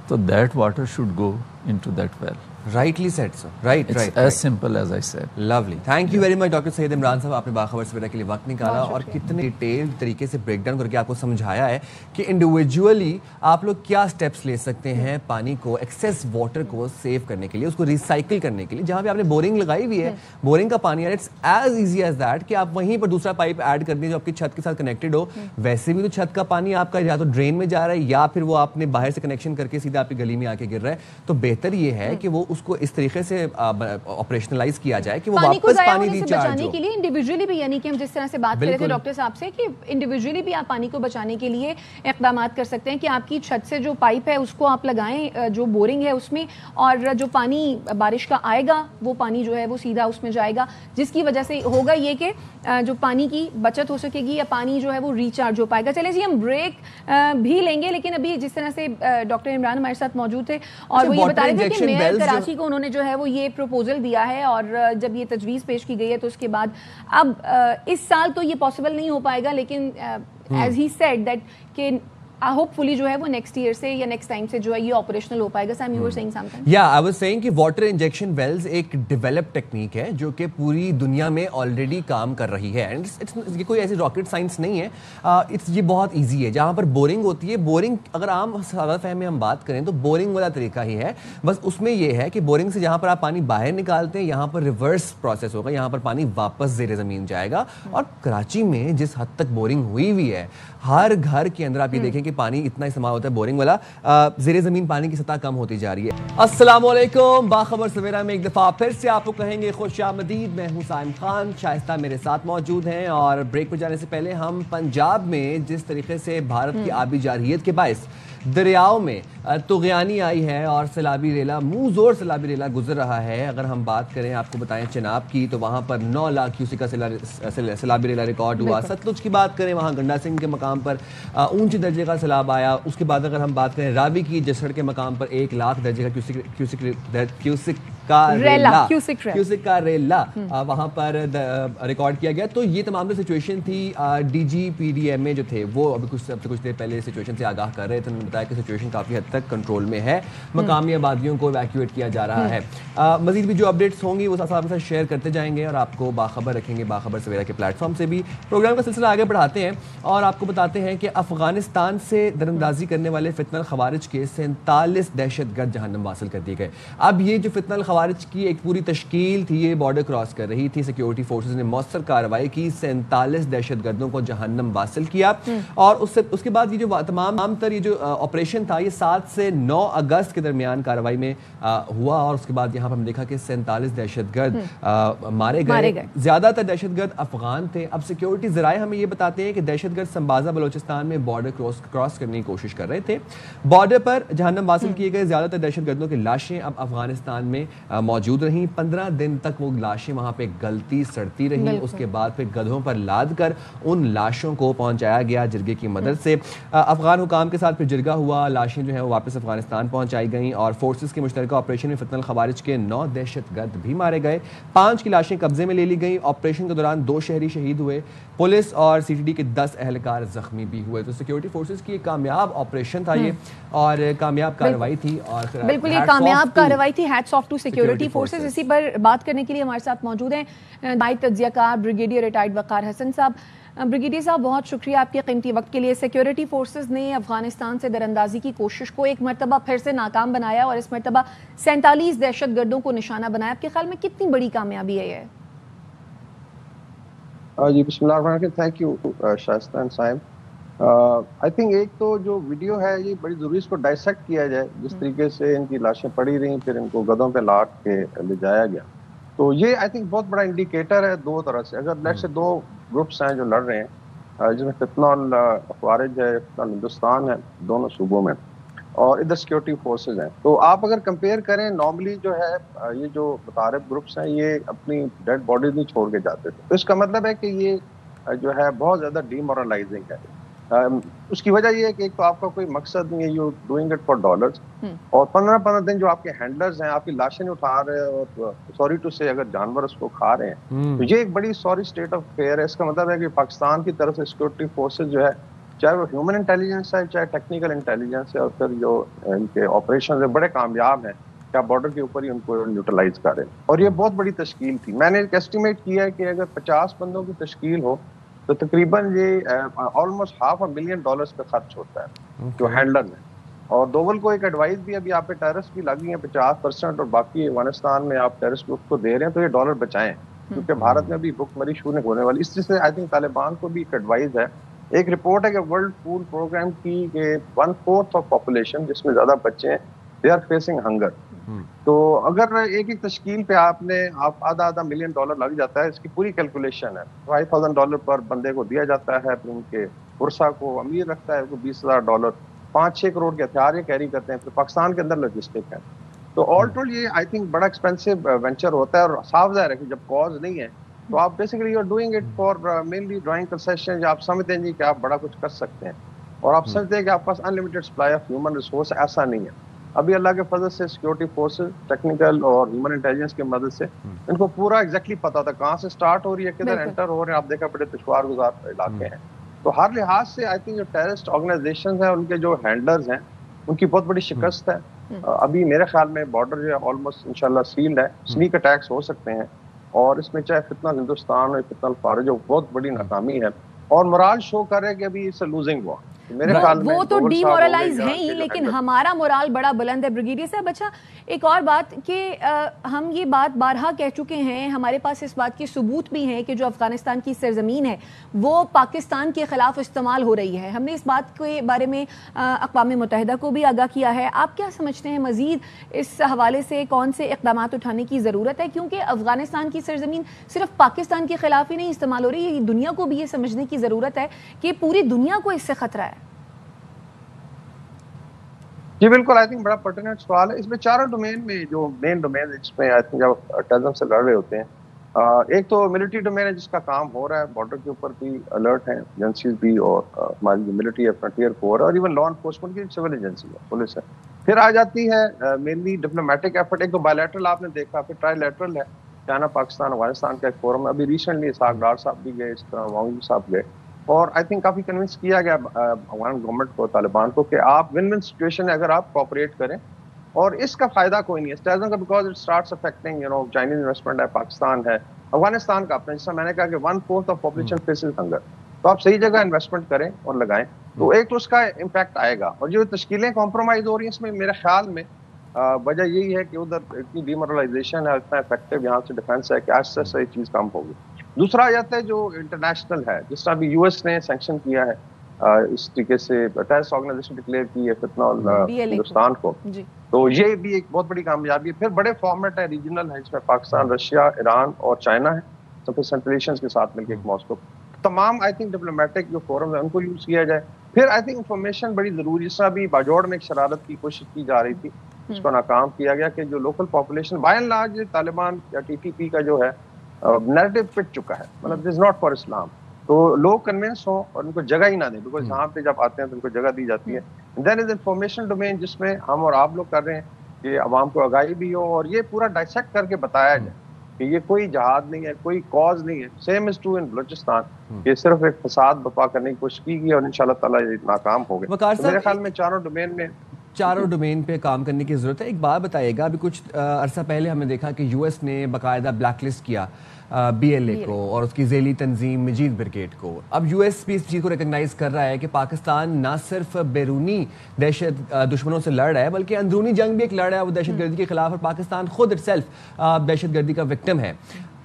Speaker 8: تو that water should go into that well.
Speaker 2: Rightly said, sir. Right.
Speaker 8: As simple as I said.
Speaker 2: Lovely. Thank you very much, Dr. سید عمران صاحب. آپ نے باخبر سویرا کے لیے وقت نکالا اور کتنے ڈیٹیلڈ طریقے سے بریک ڈاؤن کر کے آپ کو سمجھایا ہے کہ انڈیویجولی آپ لوگ کیا اسٹیپس لے سکتے ہیں پانی کو, ایکسیس واٹر کو سیو کرنے کے لیے, اس کو ریسائکل کرنے کے لیے. جہاں پہ آپ نے بورنگ لگائی ہوئی ہے, بورنگ کا پانی ہے, it's as easy as that کہ آپ وہیں پر دوسرا پائپ ایڈ کر دیں جو آپ کی چھت کے ساتھ کنیکٹڈ ہو. ویسے بھی تو چھت کا پانی آپ کا یا تو ڈرین میں جا رہا ہے یا پھر وہ آپ نے باہر سے کنیکشن کر کے سیدھا آپ کی گلی میں آ کے گر رہا ہے. تو بہتر یہ ہے کہ وہ اس کو اس طریقے سے آپریشنلائز کیا جائے کہ وہ واپس پانی ریچارج ہو.
Speaker 1: کے لیے انڈیویجولی بھی, یعنی کہ ہم جس طرح سے بات کر رہے تھے ڈاکٹر صاحب سے کہ انڈیویجولی بھی آپ پانی کو بچانے کے لیے اقدامات کر سکتے ہیں کہ آپ کی چھت سے جو پائپ ہے اس کو آپ لگائیں جو بورنگ ہے اس میں, اور جو پانی بارش کا آئے گا وہ پانی جو ہے وہ سیدھا اس میں جائے گا, جس کی وجہ سے ہوگا یہ کہ جو پانی کی بچت ہو سکے گی یا پانی جو ہے وہ ریچارج ہو پائے گا. چلیں جی ہم بریک بھی لیں گے, لیکن ابھی جس طرح سے ڈاکٹر عمران ہمارے ساتھ موجود تھے اور وہ یہ بتا رہے تھے کہ میئر کراچی کو انہوں نے جو ہے وہ یہ پروپوزل دیا ہے، اور جب یہ تجویز پیش کی گئی ہے تو اس کے بعد اب اس سال تو یہ پاسبل نہیں ہو پائے گا، لیکن ایز ہی سیڈ دیٹ کہ ہوپ فلی جو ہے وہ نیکسٹ ایئر سے یا نیکسٹ ٹائم سے جو ہے یہ آپریشنل ہو پائے گا. Same you were saying something.
Speaker 2: یا آئی واز سیئنگ کہ واٹر انجیکشن ویلز ایک ڈیولپ ٹیکنیک ہے جو کہ پوری دنیا میں آلریڈی کام کر رہی ہے، اینڈ یہ کوئی ایسی راکٹ سائنس نہیں ہے، یہ بہت ایزی ہے. جہاں پر بورنگ ہوتی ہے، بورنگ اگر عام سادہ فہم میں ہم بات کریں تو بورنگ والا طریقہ ہی ہے، بس اس میں یہ ہے کہ بورنگ سے جہاں پر آپ پانی باہر نکالتے ہیں یہاں پر ریورس پروسیس ہوگا، یہاں پر پانی واپس زیر زمین جائے گا. اور کراچی میں جس حد تک بورنگ ہوئی ہوئی ہے، ہر گھر کے اندر آپ یہ دیکھیں کہ پانی اتنا استعمال ہوتا ہے بورنگ والا، زیر زمین پانی کی سطح کم ہوتی جا رہی ہے. السلام علیکم، باخبر سویرا میں ایک دفعہ پھر سے آپ کو کہیں گے خوش آمدید. میں ہوں سائم خان، شائستہ میرے ساتھ موجود ہیں، اور بریک پہ جانے سے پہلے ہم پنجاب میں جس طریقے سے بھارت کی آبی جارحیت کے باعث دریاؤں میں طغیانی آئی ہے اور سیلابی ریلا منہ زور سیلابی ریلا گزر رہا ہے. اگر ہم بات کریں آپ کو بتائیں چناب کی، تو وہاں پر 9 لاکھ کیوسک کا سیلابی ریلا ریکارڈ ہوا. ستلج کی بات کریں وہاں گنڈا سنگھ کے مقام پر اونچے درجے کا سیلاب آیا. اس کے بعد اگر ہم بات کریں راوی کی جسڑ کے مقام پر 1 لاکھ درجے کا کیوسک کا ریلا وہاں پر ریکارڈ کیا گیا. تو یہ تمام سچویشن تھی. D G P D M A جو تھے وہ ابھی کچھ دیر پہلے سچویشن سے آگاہ کر رہے تھے. انہوں نے بتایا کہ سچویشن کافی حد تک کنٹرول میں ہے، مقامی آبادیوں کو ایویکویٹ کیا جا رہا ہے. مزید بھی جو اپڈیٹس ہوں گی وہ آپ کے ساتھ شیئر کرتے جائیں گے اور آپ کو باخبر رکھیں گے باخبر سویرا کے پلیٹ فارم سے بھی. پروگرام کا سلسلہ آگے بڑھاتے ہیں اور آپ کو بتاتے ہیں کہ افغانستان سے دراندازی کرنے والے فتنہ الخوارج کے 47 دہشت گرد جہنم واصل کر دیے گئے. اب یہ جو فتنہ الخوارج کی ایک پوری تشکیل تھی، یہ بارڈر کراس کر رہی تھی. سیکیورٹی فورسز نے مؤثر کارروائی کی، 47 دہشت گردوں کو جہنم واصل کیا. اور اس کے بعد یہ جو تمام تر یہ جو آپریشن تھا یہ 7 سے 9 اگست کے درمیان کارروائی میں ہوا. اور اس کے بعد یہاں پر ہم دیکھا کہ 47 دہشت گرد مارے گئے. زیادہ تر دہشت گرد افغان تھے. اب سیکیورٹی ذرائع ہمیں یہ بتاتے ہیں کہ دہشت گرد سمبازا بلوچستان میں بارڈر کراس کرنے کی کوشش کر رہے تھے. بارڈر پر جہنم واصل کیے گئے زیادہ تر دہشت گردوں کی لاشیں اب افغانستان میں موجود رہیں. 15 دن تک وہ لاشیں وہاں پہ گلتی سڑتی رہیں. اس کے بعد پھر گدھوں پر لاد کر ان لاشوں کو پہنچایا گیا جرگے کی مدد سے. افغان حکام کے ساتھ پھر جرگہ ہوا، لاشیں جو ہیں وہ واپس افغانستان پہنچائی گئیں. اور فورسز کے مشترکہ آپریشن میں فتنہ الخوارج کے 9 دہشت گرد بھی مارے گئے. 5 کی لاشیں قبضے میں لے لی گئیں. آپریشن کے دوران 2 شہری شہید ہوئے. پولیس اور سی ٹی ڈی کے 10 اہلکار زخمی بھی ہوئے. تو سیکیورٹی فورسز کی ایک کامیاب آپریشن تھا یہ، اور کامیاب کارروائی تھی. اور
Speaker 1: بالکل یہ کامیاب کارروائی تھی. Hats of two security forces. اسی پر بات کرنے کے لیے ہمارے ساتھ موجود ہیں نائب تجزیہ کار بریگیڈیئر ریٹائرڈ وقار حسن صاحب. بریگیڈیئر صاحب بہت شکریہ آپ کے قیمتی وقت کے لیے. سیکیورٹی فورسز نے افغانستان سے دراندازی کی کوشش کو ایک مرتبہ پھر سے ناکام بنایا اور اس مرتبہ 47 دہشت گردوں کو نشانہ بنایا. آپ کے خیال میں کتنی بڑی کامیابی ہے یہ؟
Speaker 9: جی بسم اللہ الرحمن الرحیم. Thank you Shaista and Saim. I think ایک تو جو ویڈیو ہے یہ بڑی ضروری اس کو ڈائسیکٹ کیا جائے. جس طریقے سے ان کی لاشیں پڑی رہیں پھر ان کو گدھوں پہ لاٹ کے لے جایا گیا، تو یہ آئی تھنک بہت بڑا انڈیکیٹر ہے دو طرح سے. اگر لیٹ سے 2 گروپس ہیں جو لڑ رہے ہیں، جس میں فتنہ الخوارج ہے، فتنہ ہندوستان ہے دونوں صوبوں میں، اور ادھر سیکیورٹی فورسز ہیں. تو آپ اگر کمپیئر کریں نارملی جو ہے یہ جو متعارف گروپس ہیں یہ اپنی ڈیڈ باڈیز نہیں چھوڑ کے جاتے تھے. تو اس کا مطلب ہے کہ یہ جو ہے بہت زیادہ ڈی مورلائزنگ ہے. اس کی وجہ یہ ہے کہ ایک تو آپ کا کوئی مقصد نہیں ہے، you doing it for dollars. اور 15 دن جو آپ کے ہینڈلرز ہیں آپ کی لاشیں نہیں اٹھا رہے اور سوری ٹو سے اگر جانور اس کو کھا رہے ہیں، تو یہ ایک بڑی سوری اسٹیٹ آف افیئر ہے. اس کا مطلب ہے کہ پاکستان کی طرف سے سیکورٹی فورسز جو ہے، چاہے وہ ہیومن انٹیلیجنس ہے چاہے ٹیکنیکل انٹیلیجنس ہے، اور پھر جو ان کے آپریشنز بڑے کامیاب ہیں کہ آپ بارڈر کے اوپر ہی ان کو نیوٹرلائز کریں. اور یہ بہت بڑی تشکیل تھی. میں نے ایک ایسٹیمیٹ کیا ہے کہ اگر 50 بندوں کی تشکیل ہو تو تقریباً یہ آلموسٹ $500,000 کا خرچ ہوتا ہے جو ہینڈلر میں. اور دوول کو ایک ایڈوائز بھی ابھی آپ پہ ٹیررسٹ بھی لگی ہیں 50%، اور باقی افغانستان میں آپ ٹیررسٹ گروپ کو دے رہے ہیں تو یہ ڈالر بچائیں، کیونکہ بھارت میں بھی بک مری شروع ہونے والی. اس چیز سے آئی تھنک طالبان کو بھی ایک ایڈوائز ہے. ایک رپورٹ ہے کہ ورلڈ فوڈ پروگرام کی کہ 1/4 آف پاپولیشن جس میں زیادہ بچے ہیں دے آر فیسنگ ہنگر. تو اگر ایک تشکیل پہ آپ $1.5 ملین لگ جاتا ہے، اس کی پوری کیلکولیشن ہے. $5,000 پر بندے کو دیا جاتا ہے. پھر ان کے ورثہ کو امیر رکھتا ہے، $20,000 5-6 کروڑ کے ہتھیار یہ کیری کرتے ہیں. پھر پاکستان کے اندر لاجسٹک ہے. تو آل ٹول یہ آئی تھنک بڑا ایکسپینسو وینچر ہوتا ہے. اور صاف ظاہر ہے کہ جب کاز نہیں ہے تو آپ basically you are doing it for mainly drawing concession. آپ سمجھتے ہیں کہ آپ بڑا کچھ کر سکتے ہیں، اور آپ سمجھتے ہیں کہ آپ پاس unlimited supply of human resource. ایسا نہیں ہے. ابھی اللہ کے فضل سے سیکورٹی فورسز ٹیکنیکل اور ہیومن انٹیلیجنس کی مدد سے ان کو پورا ایگزیکٹلی پتا تھا کہاں سے سٹارٹ ہو رہی ہے, کدھر انٹر ہو رہے ہیں. آپ دیکھا بڑے دشوار گزار علاقے ہیں. تو ہر لحاظ سے آئی تھنک جو ٹیررسٹ آرگنائزیشنز ہیں ان کے جو ہینڈلرز ہیں ان کی بہت بڑی شکست ہے. ابھی میرے خیال میں بارڈر جو ہے آلموسٹ انشاءاللہ سیلڈ ہے. سنیک اٹیکس ہو سکتے ہیں اور اس میں چاہے فتنہ ہندوستان اور فتنہ الفارج ہو, بہت بڑی ناکامی ہے اور مرال شو کر رہے کہ ابھی اٹس اے لوزنگ وار.
Speaker 1: وہ تو ڈی مورلائز ہیں ہی, لیکن ہمارا مورال بڑا بلند ہے. بریگیڈیئر صاحب, اچھا ایک اور بات کہ ہم یہ بات بارہا کہہ چکے ہیں, ہمارے پاس اس بات کے ثبوت بھی ہیں کہ جو افغانستان کی سرزمین ہے وہ پاکستان کے خلاف استعمال ہو رہی ہے. ہم نے اس بات کے بارے میں اقوام متحدہ کو بھی آگاہ کیا ہے. آپ کیا سمجھتے ہیں مزید اس حوالے سے کون سے اقدامات اٹھانے کی ضرورت ہے, کیونکہ افغانستان کی سرزمین صرف پاکستان کے خلاف ہی نہیں استعمال ہو رہی ہے, دنیا کو بھی یہ سمجھنے کی ضرورت ہے کہ پوری دنیا کو اس سے خطرہ ہے.
Speaker 9: جی بالکل, آئی تھنک بڑا پرٹیننٹ سوال ہے. اس میں چاروں ڈومین میں جو مین ڈومین اس میں آئی تھنک جب ٹیررزم سے لڑ رہے ہوتے ہیں, ایک تو ملٹری ڈومین ہے جس کا کام ہو رہا ہے, بارڈر کے اوپر بھی الرٹ ہیں ایجنسیز بھی, اور ہماری جو ملٹری ہے فرنٹیئر فورس اور ایون لا انفورسمنٹ کی سول ایجنسی ہے, پولیس ہے. پھر آ جاتی ہے مینلی ڈپلومیٹک ایفرٹ. ایک تو بائی لیٹرل آپ نے دیکھا, پھر ٹرائی لیٹرل ہے, چائنا پاکستان افغانستان کا ایک فورم ہے. ابھی ریسنٹلی اسحاق ڈار صاحب بھی گئے, اس طرح وانگ صاحب گئے, اور آئی تھنک کافی کنونس کیا گیا افغان گورنمنٹ کو, طالبان کو, کہ آپ ون ون سچویشن ہے اگر آپ کوآپریٹ کریں. اور اس کا فائدہ کوئی نہیں ہے ٹیررزم کا, because it starts affecting Chinese investment ہے, پاکستان ہے, افغانستان کا اپنا, جس میں نے کہا کہ 1/4 آف پاپولیشن فیسز ہنگر. تو آپ صحیح جگہ انویسٹمنٹ کریں اور لگائیں تو ایک تو اس کا امپیکٹ آئے گا. اور جو تشکیلیں کمپرومائز ہو رہی ہیں اس میں میرے خیال میں وجہ یہی ہے کہ ادھر اتنی ڈیمورلائزیشن ہے, اتنا افیکٹو یہاں سے ڈیفینس ہے کہ آہستہ آہستہ یہ چیز کم ہوگی. دوسرا آ جاتا ہے جو انٹرنیشنل ہے, جس طرح ابھی یو ایس نے سینکشن کیا ہے اس طریقے سے ٹیررسٹ آرگنائزیشن ڈکلیئر کی ہے فتنہ ہندوستان کو, تو یہ بھی ایک بہت بڑی کامیابی ہے. پھر بڑے فارمیٹ ہے, ریجنل ہے, جس میں پاکستان, رشیا, ایران اور چائنا ہے, تو پھر سینٹرل ایشینز کے ساتھ مل کے ایک ماسکو. تمام آئی تھنک ڈپلومیٹک جو فورم ہے ان کو یوز کیا جائے. پھر آئی تھنک انفارمیشن بڑی ضروری, جس طرح ابھی باجوڑ میں ایک شرارت کی کوشش کی جا رہی تھی, اس کو ناکام کیا گیا, کہ جو local population by and large Taliban یا ٹی ٹی پی کا جو ہے نیریٹو پٹ چکا ہے, مطلب دس ناٹ فار اسلام, تو لوگ کنونس ہوں اور ان کو جگہ ہی نہ دیں, بیکاز یہاں پہ جب آتے ہیں تو ان کو جگہ دی جاتی ہے. دین از انفارمیشن ڈومین, جس میں ہم اور آپ لوگ کر رہے ہیں کہ عوام کو آگاہی بھی ہو اور یہ پورا ڈائسیکٹ کر کے بتایا جائے کہ یہ کوئی جہاد نہیں ہے, کوئی کاز نہیں ہے. Same is true in Balochistan, یہ صرف ایک فساد برپا کرنے کی کوشش کی گئی اور انشاءاللہ تعالیٰ یہ ناکام ہو گئے. میرے خیال میں چاروں ڈومین
Speaker 2: پہ کام کرنے کی ضرورت ہے. ایک بات بتائیے گا, ابھی کچھ عرصہ پہلے ہم نے دیکھا کہ یو ایس نے باقاعدہ بلیک لسٹ کیا بی ایل اے کو اور اس کی ذیلی تنظیم مجید بریگیڈ کو. اب یو ایس بھی اس چیز کو ریکگنائز کر رہا ہے کہ پاکستان نہ صرف بیرونی دہشت دشمنوں سے لڑ رہا ہے بلکہ اندرونی جنگ بھی ایک لڑ رہا ہے وہ دہشت گردی کے خلاف, اور پاکستان خود اٹ سیلف دہشت گردی کا وکٹم ہے.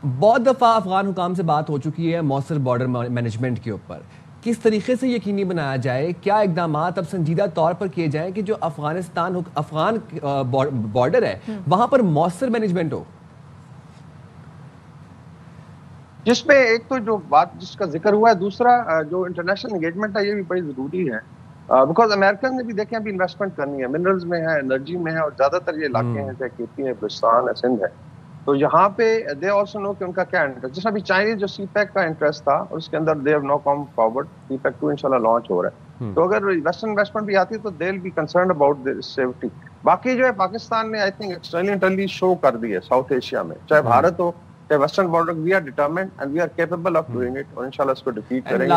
Speaker 2: بہت دفعہ افغان حکام سے بات ہو چکی ہے مؤثر بارڈر مینجمنٹ کے اوپر. کس طریقے سے یقینی بنایا جائے, کیا اقدامات اب سنجیدہ طور پر کیے جائیں کہ جو افغان بارڈر ہے وہاں پر مؤثر مینجمنٹ ہو,
Speaker 9: جس میں ایک تو جو بات جس کا ذکر ہوا ہے, دوسرا جو انٹرنیشنل انگیجمنٹ ہے یہ بھی بڑی ضروری ہے, بیکاز امریکن نے بھی دیکھیں ابھی انویسٹمنٹ کرنی ہے, منرلز میں ہے, انرجی میں ہے, اور زیادہ تر یہ علاقے ہیں چاہے کیپی ہے, بلوچستان ہے, سندھ ہے, تو یہاں پہ دے آلسو نو کہ ان کا کیا انٹرسٹ. جس ابھی چائنیز جو سی پیک کا انٹرسٹ تھا اور اس کے اندر they have no come forward, CPEC 2 انشاءاللہ لانچ ہو رہا ہے, تو اگر ویسٹرن انویسٹمنٹ بھی آتی ہے تو they will be concerned about safety. باقی جو ہے پاکستان نے I think externally internally show کر دی ہے ساؤتھ ایشیا میں, چاہے بھارت ہو چاہے western border, we are determined and we are capable of doing it, اور انشاءاللہ اس کو ڈیفیٹ کریں گے.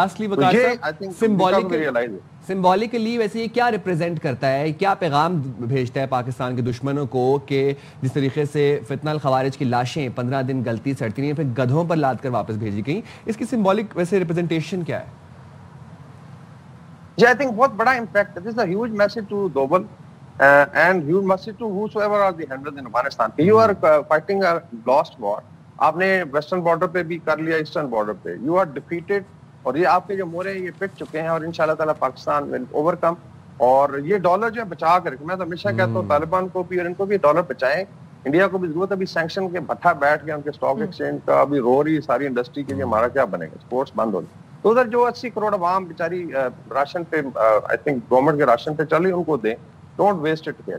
Speaker 2: سمبولکلی ویسے یہ کیا ریپرزینٹ کرتا ہے, کیا پیغام بھیجتا ہے پاکستان کے دشمنوں کو کہ جس طریقے سے فتنہ الخوارج کی لاشیں 15 دن گلتی سڑتی نہیں, پھر گدھوں پر لاد کر واپس بھیجی گئیں, اس کی سمبولک ویسے ریپرزنٹیشن کیا ہے؟
Speaker 9: جی آئی تھنک بہت بڑا امپیکٹ ہے. This is a huge message to Doval and huge message to whosoever are the handlers in Afghanistan. You are fighting a lost war. آپ نے ویسٹرن بارڈر پہ بھی کر لیا, ایسٹرن بارڈر پہ, یو آر ڈیفیٹڈ, اور یہ آپ کے جو مورے ہیں یہ پٹ چکے ہیں, اور انشاءاللہ تعالیٰ پاکستان ول اوور کم. اور یہ ڈالر جو ہے بچا کر, میں تو ہمیشہ کہتا ہوں طالبان کو بھی اور ان کو بھی ڈالر بچائیں. انڈیا کو بھی ضرورت ہے, ابھی سینکشن کے بھٹا بیٹھ گیا ان کے اسٹاک ایکسچینج کا, ابھی رو رہی ساری انڈسٹری کے لیے, ہمارا کیا بنے گا, اسپورٹس بند ہو گئی. تو ادھر جو 80 کروڑ عوام بیچاری راشن پہ, آئی تھنک گورنمنٹ کے راشن پہ چل رہی, ان کو دیں, don't waste it here.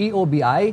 Speaker 2: EOBI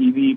Speaker 10: EV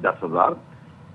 Speaker 10: 10,000।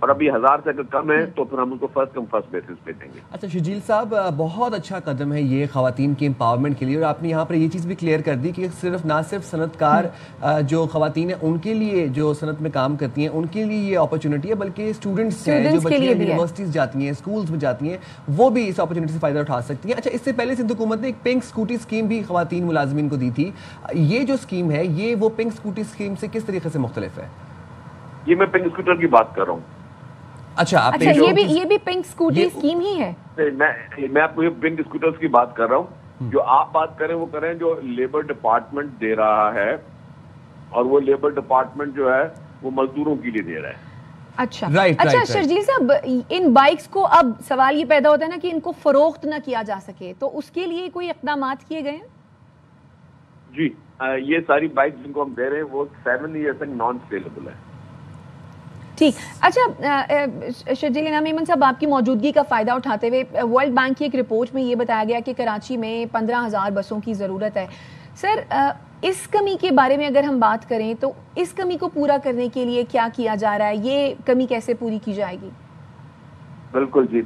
Speaker 10: اور ابھی 1000 سے اگر کم ہے تو پھر ہم ان کو فرسٹ کم فرسٹ بیسس پہ دیں گے.
Speaker 2: اچھا شجیل صاحب، بہت اچھا قدم ہے یہ خواتین کے امپاورمنٹ کے لیے، اور آپ نے یہاں پر یہ چیز بھی کلیئر کر دی کہ نہ صرف صنعت کار جو خواتین ہیں ان کے لیے، جو صنعت میں کام کرتی ہیں ان کے لیے یہ اپرچونٹی ہے، بلکہ اسٹوڈنٹس ہیں جو بچیاں یونیورسٹیز جاتی ہیں، اسکولز میں جاتی ہیں، وہ بھی اس اپرچونٹی سے فائدہ اٹھا سکتی ہیں. اچھا، اس سے پہلے سندھ حکومت نے ایک پنک اسکوٹی اسکیم بھی خواتین ملازمین کو دی تھی. یہ جو اسکیم ہے یہ وہ پنک اسکوٹی اسکیم سے کس طریقے سے مختلف ہے؟
Speaker 10: یہ میں پنک اسکوٹر کی بات کر رہا ہوں.
Speaker 1: اچھا یہ بھی پنک اسکوٹی اسکیم ہی ہے؟
Speaker 10: میں آپ کو یہ پنک اسکوٹرز کی بات کر رہا ہوں. جو آپ بات کریں وہ کریں جو لیبر ڈپارٹمنٹ دے رہا ہے، اور وہ لیبر ڈپارٹمنٹ جو ہے وہ مزدوروں کے لیے دے رہا ہے.
Speaker 1: اچھا شرجیل صاحب، ان بائکس کو اب سوال یہ پیدا ہوتا ہے نا کہ ان کو فروخت نہ کیا جا سکے، تو اس کے لیے کوئی اقدامات کیے گئے ہیں؟
Speaker 10: جی، یہ ساری بائک جن کو ہم دے رہے ہیں وہ 7 ایئر تک نان سیلیبل ہے.
Speaker 1: ٹھیک. اچھا شرجیل انعام ایمن صاحب، آپ کی موجودگی کا فائدہ اٹھاتے ہوئے ورلڈ بینک کی ایک رپورٹ میں یہ بتایا گیا کہ کراچی میں 15,000 بسوں کی ضرورت ہے. سر، اس کمی کے بارے میں اگر ہم بات کریں تو اس کمی کو پورا کرنے کے لیے کیا کیا جا رہا ہے؟ یہ کمی کیسے پوری کی جائے گی؟
Speaker 10: بالکل جی،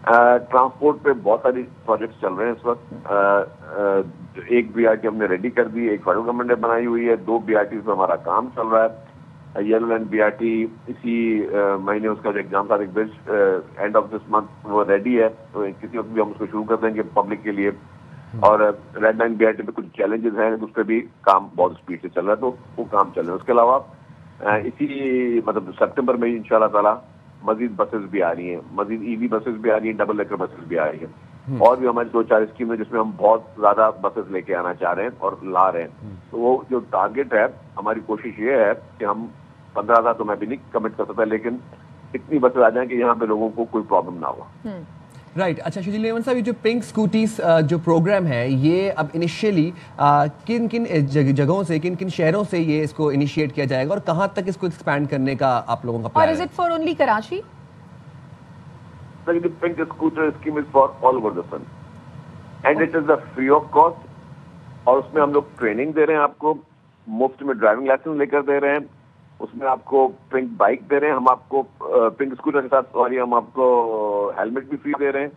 Speaker 10: ٹرانسپورٹ پہ بہت ساری پروجیکٹس چل رہے ہیں اس وقت. ایک BRT ہم نے ریڈی کر دی، ایک فیڈرل گورنمنٹ نے بنائی ہوئی ہے، 2 BRTs پہ ہمارا کام چل رہا ہے. یلو لائن BRT اسی مہینے اس کا جو ایگزام تھا، ایک برج اینڈ آف دس منتھ وہ ریڈی ہے، تو کسی وقت بھی ہم اس کو شروع کر دیں گے پبلک کے لیے. اور ریڈ لائن BRT پہ کچھ چیلنجز ہیں، اس پہ بھی کام بہت اسپیڈ سے چل رہا ہے، تو وہ کام چل رہا ہے. اس کے علاوہ اسی مطلب سپٹمبر میں انشاءاللہ تعالیٰ مزید بسز بھی آ رہی ہیں، مزید EV بسز بھی آ رہی ہیں، ڈبل ڈیکر بسز بھی آ رہی ہیں، اور بھی ہماری 2-4 اسکیم ہے جس میں ہم بہت زیادہ بسز لے کے آنا چاہ رہے ہیں اور لا رہے ہیں. تو وہ جو ٹارگیٹ ہے، ہماری کوشش یہ ہے کہ ہم 15,000 تو میں بھی نہیں کمٹ کر سکتا، لیکن اتنی بسیں آ جائیں کہ یہاں پہ لوگوں کو کوئی پرابلم نہ ہو.
Speaker 2: رائٹ. اچھا شجیل ایمن صاحب، یہ جو پنک اسکوٹیز جو پروگرام ہے یہ اب انیشیلی کن کن جگہوں سے، کن کن شہروں سے یہ اس کو انیشیٹ کیا جائے گا، اور کہاں تک اس کو ایکسپینڈ کرنے کا آپ لوگوں کا پلان ہے؟
Speaker 1: اور is it for only Karachi?
Speaker 10: The pink scooter scheme is for all over the sun, and it is a free of cost. اور اس میں ہم لوگ ٹریننگ دے رہے ہیں، آپ کو مفت میں ڈرائیونگ لائسنس لے کر دے رہے ہیں، اس میں آپ کو پنک بائک دے رہے ہیں، ہم آپ کو پنک اسکوٹر کے ساتھ ہم آپ کو ہیلمٹ بھی فری دے رہے ہیں.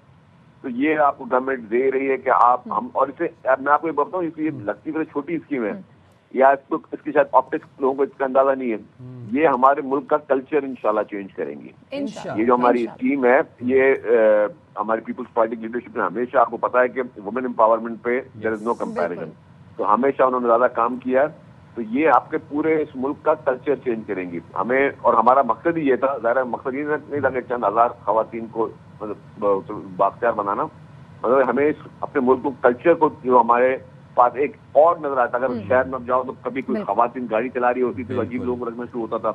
Speaker 10: تو یہ آپ کو گورنمنٹ دے رہی ہے کہ آپ ہم، اور اسے میں آپ کو یہ بتاؤں، اس یہ لگتی ہے چھوٹی اسکیم ہے، یا اس کی شاید آپٹکس لوگوں کو اس کا اندازہ نہیں ہے. یہ ہمارے ملک کا کلچر انشاءاللہ چینج کریں گی. یہ جو ہماری اسکیم ہے، یہ ہماری پیپلز پارٹی کی لیڈرشپ نے ہمیشہ، آپ کو پتا ہے کہ وومن امپاورمنٹ پہ دیر از نو کمپیریزن، تو ہمیشہ انہوں نے زیادہ کام کیا ہے. تو یہ آپ کے پورے اس ملک کا کلچر چینج کریں گی ہمیں، اور ہمارا مقصد ہی یہ تھا. ظاہر مقصد یہ نہیں تھا کہ چند ہزار خواتین کو بااختیار بنانا، مطلب ہمیں اپنے ملک کو کلچر کو، جو ہمارے پاس ایک اور نظر آتا. اگر شہر میں جاؤ تو کبھی کوئی خواتین گاڑی چلا رہی ہوتی تھی تو عجیب لوگوں کو لگنا شروع ہوتا تھا،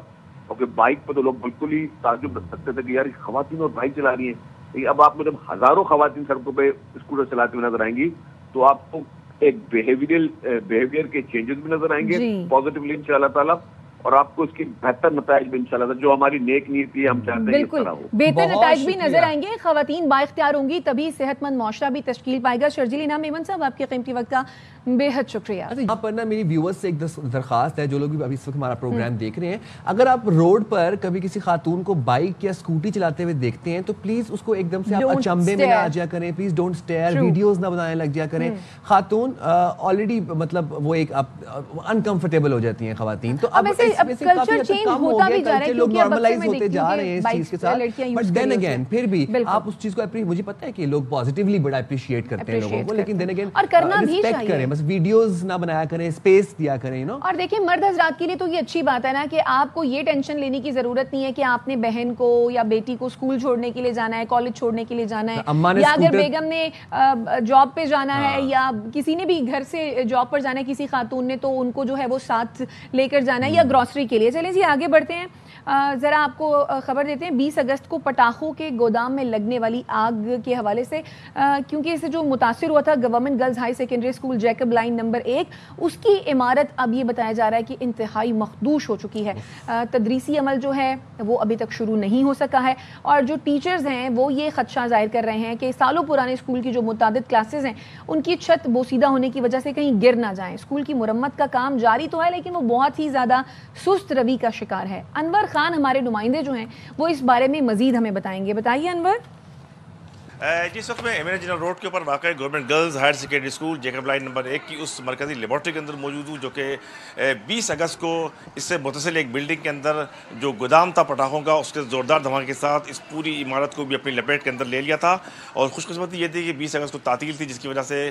Speaker 10: کیونکہ بائک پہ تو لوگ بالکل ہی تعجب رکھتے تھے کہ یار خواتین اور بائک چلا رہی ہیں. اب آپ کو جب ہزاروں خواتین سڑکوں پہ اسکوٹر چلاتے ہوئے نظر آئیں گی تو آپ کو ایک بیہیویئر کے چینجز بھی نظر آئیں گے پازیٹیولی انشاءاللہ تعالیٰ، اور آپ کو اس کے بہتر نتائج بھی انشاءاللہ، جو ہماری نیک نیت ہے ہم چاہتے ہیں
Speaker 1: بالکل بہتر نتائج بھی نظر آئیں گے. خواتین بااختیار ہوں گی تبھی صحت مند معاشرہ بھی تشکیل پائے گا. شرجیل انعام ایمن صاحب، آپ کے قیمتی وقت کا بے حد شکریہ.
Speaker 2: یہاں پر نا میری ویورز سے ایک درخواست ہے، جو لوگ بھی ابھی اس وقت ہمارا پروگرام دیکھ رہے ہیں، اگر آپ روڈ پر کبھی کسی خاتون کو بائک یا اسکوٹی چلاتے ہوئے دیکھتے ہیں تو پلیز اس کو ایک دم سے آپ اچنبے میں نہ آ جایا کریں. پلیز ڈونٹ اسٹیئر، ویڈیوز نہ بنانے لگ جایا کریں. خاتون آلریڈی مطلب وہ ایک انکمفرٹیبل ہو جاتی ہیں خواتین، تو اب کم ہو گیا، لوگ نارملائز ہوتے جا رہے ہیں اس چیز کے ساتھ. بٹ دین اگین پھر بھی آپ اس چیز کو، مجھے پتا ہے کہ لوگ پازیٹیولی بڑا اپریشیٹ کرتے ہیں لوگوں کو، لیکن دین اگین ریسپیکٹ کریں، بس ویڈیوز نہ بنایا کریں، اسپیس دیا کریں.
Speaker 1: اور دیکھیں مرد حضرات کے لیے تو یہ اچھی بات ہے نا کہ آپ کو یہ ٹینشن لینے کی ضرورت نہیں ہے کہ آپ نے بہن کو یا بیٹی کو اسکول چھوڑنے کے لیے جانا ہے، کالج چھوڑنے کے لیے جانا ہے، یا اگر بیگم نے جاب پہ جانا ہے یا کسی نے بھی گھر سے جاب پر جانا ہے کسی خاتون نے، تو ان کو جو ہے وہ ساتھ لے کر جانا ہے، یا گروسری کے لیے. چلیں جی آگے بڑھتے ہیں. ذرا آپ کو خبر دیتے ہیں 20 اگست کو پٹاخوں کے گودام میں لگنے والی آگ کے حوالے سے، کیونکہ اسے جو متاثر ہوا تھا government girls high secondary school Jacob line number 1، اس کی عمارت اب یہ بتایا جا رہا ہے کہ انتہائی مخدوش ہو چکی ہے. تدریسی عمل جو ہے وہ ابھی تک شروع نہیں ہو سکا ہے، اور جو ٹیچرز ہیں وہ یہ خدشہ ظاہر کر رہے ہیں کہ سالوں پرانے اسکول کی جو متعدد کلاسز ہیں ان کی چھت بوسیدہ ہونے کی وجہ سے کہیں گر نہ جائیں. اسکول کی مرمت کا کام جاری تو ہے لیکن وہ بہت ہی زیادہ سست روی کا شکار ہے. انور خان ہمارے نمائندے جو ہیں وہ اس بارے میں مزید ہمیں بتائیں گے. بتائیے انور.
Speaker 11: جی اس وقت میں ایم این جنرل روڈ کے اوپر واقع government girls higher secondary school Jacob line number 1 کی اس مرکزی لیبارٹری کے اندر موجود ہوں جو کہ 20 اگست کو اس سے متصل ایک بلڈنگ کے اندر جو گودام تھا پٹاخوں کا اس کے زوردار دھماکے کے ساتھ اس پوری عمارت کو بھی اپنی لپیٹ کے اندر لے لیا تھا. اور خوش قسمتی یہ تھی کہ 20 اگست کو تعطیل تھی جس کی وجہ سے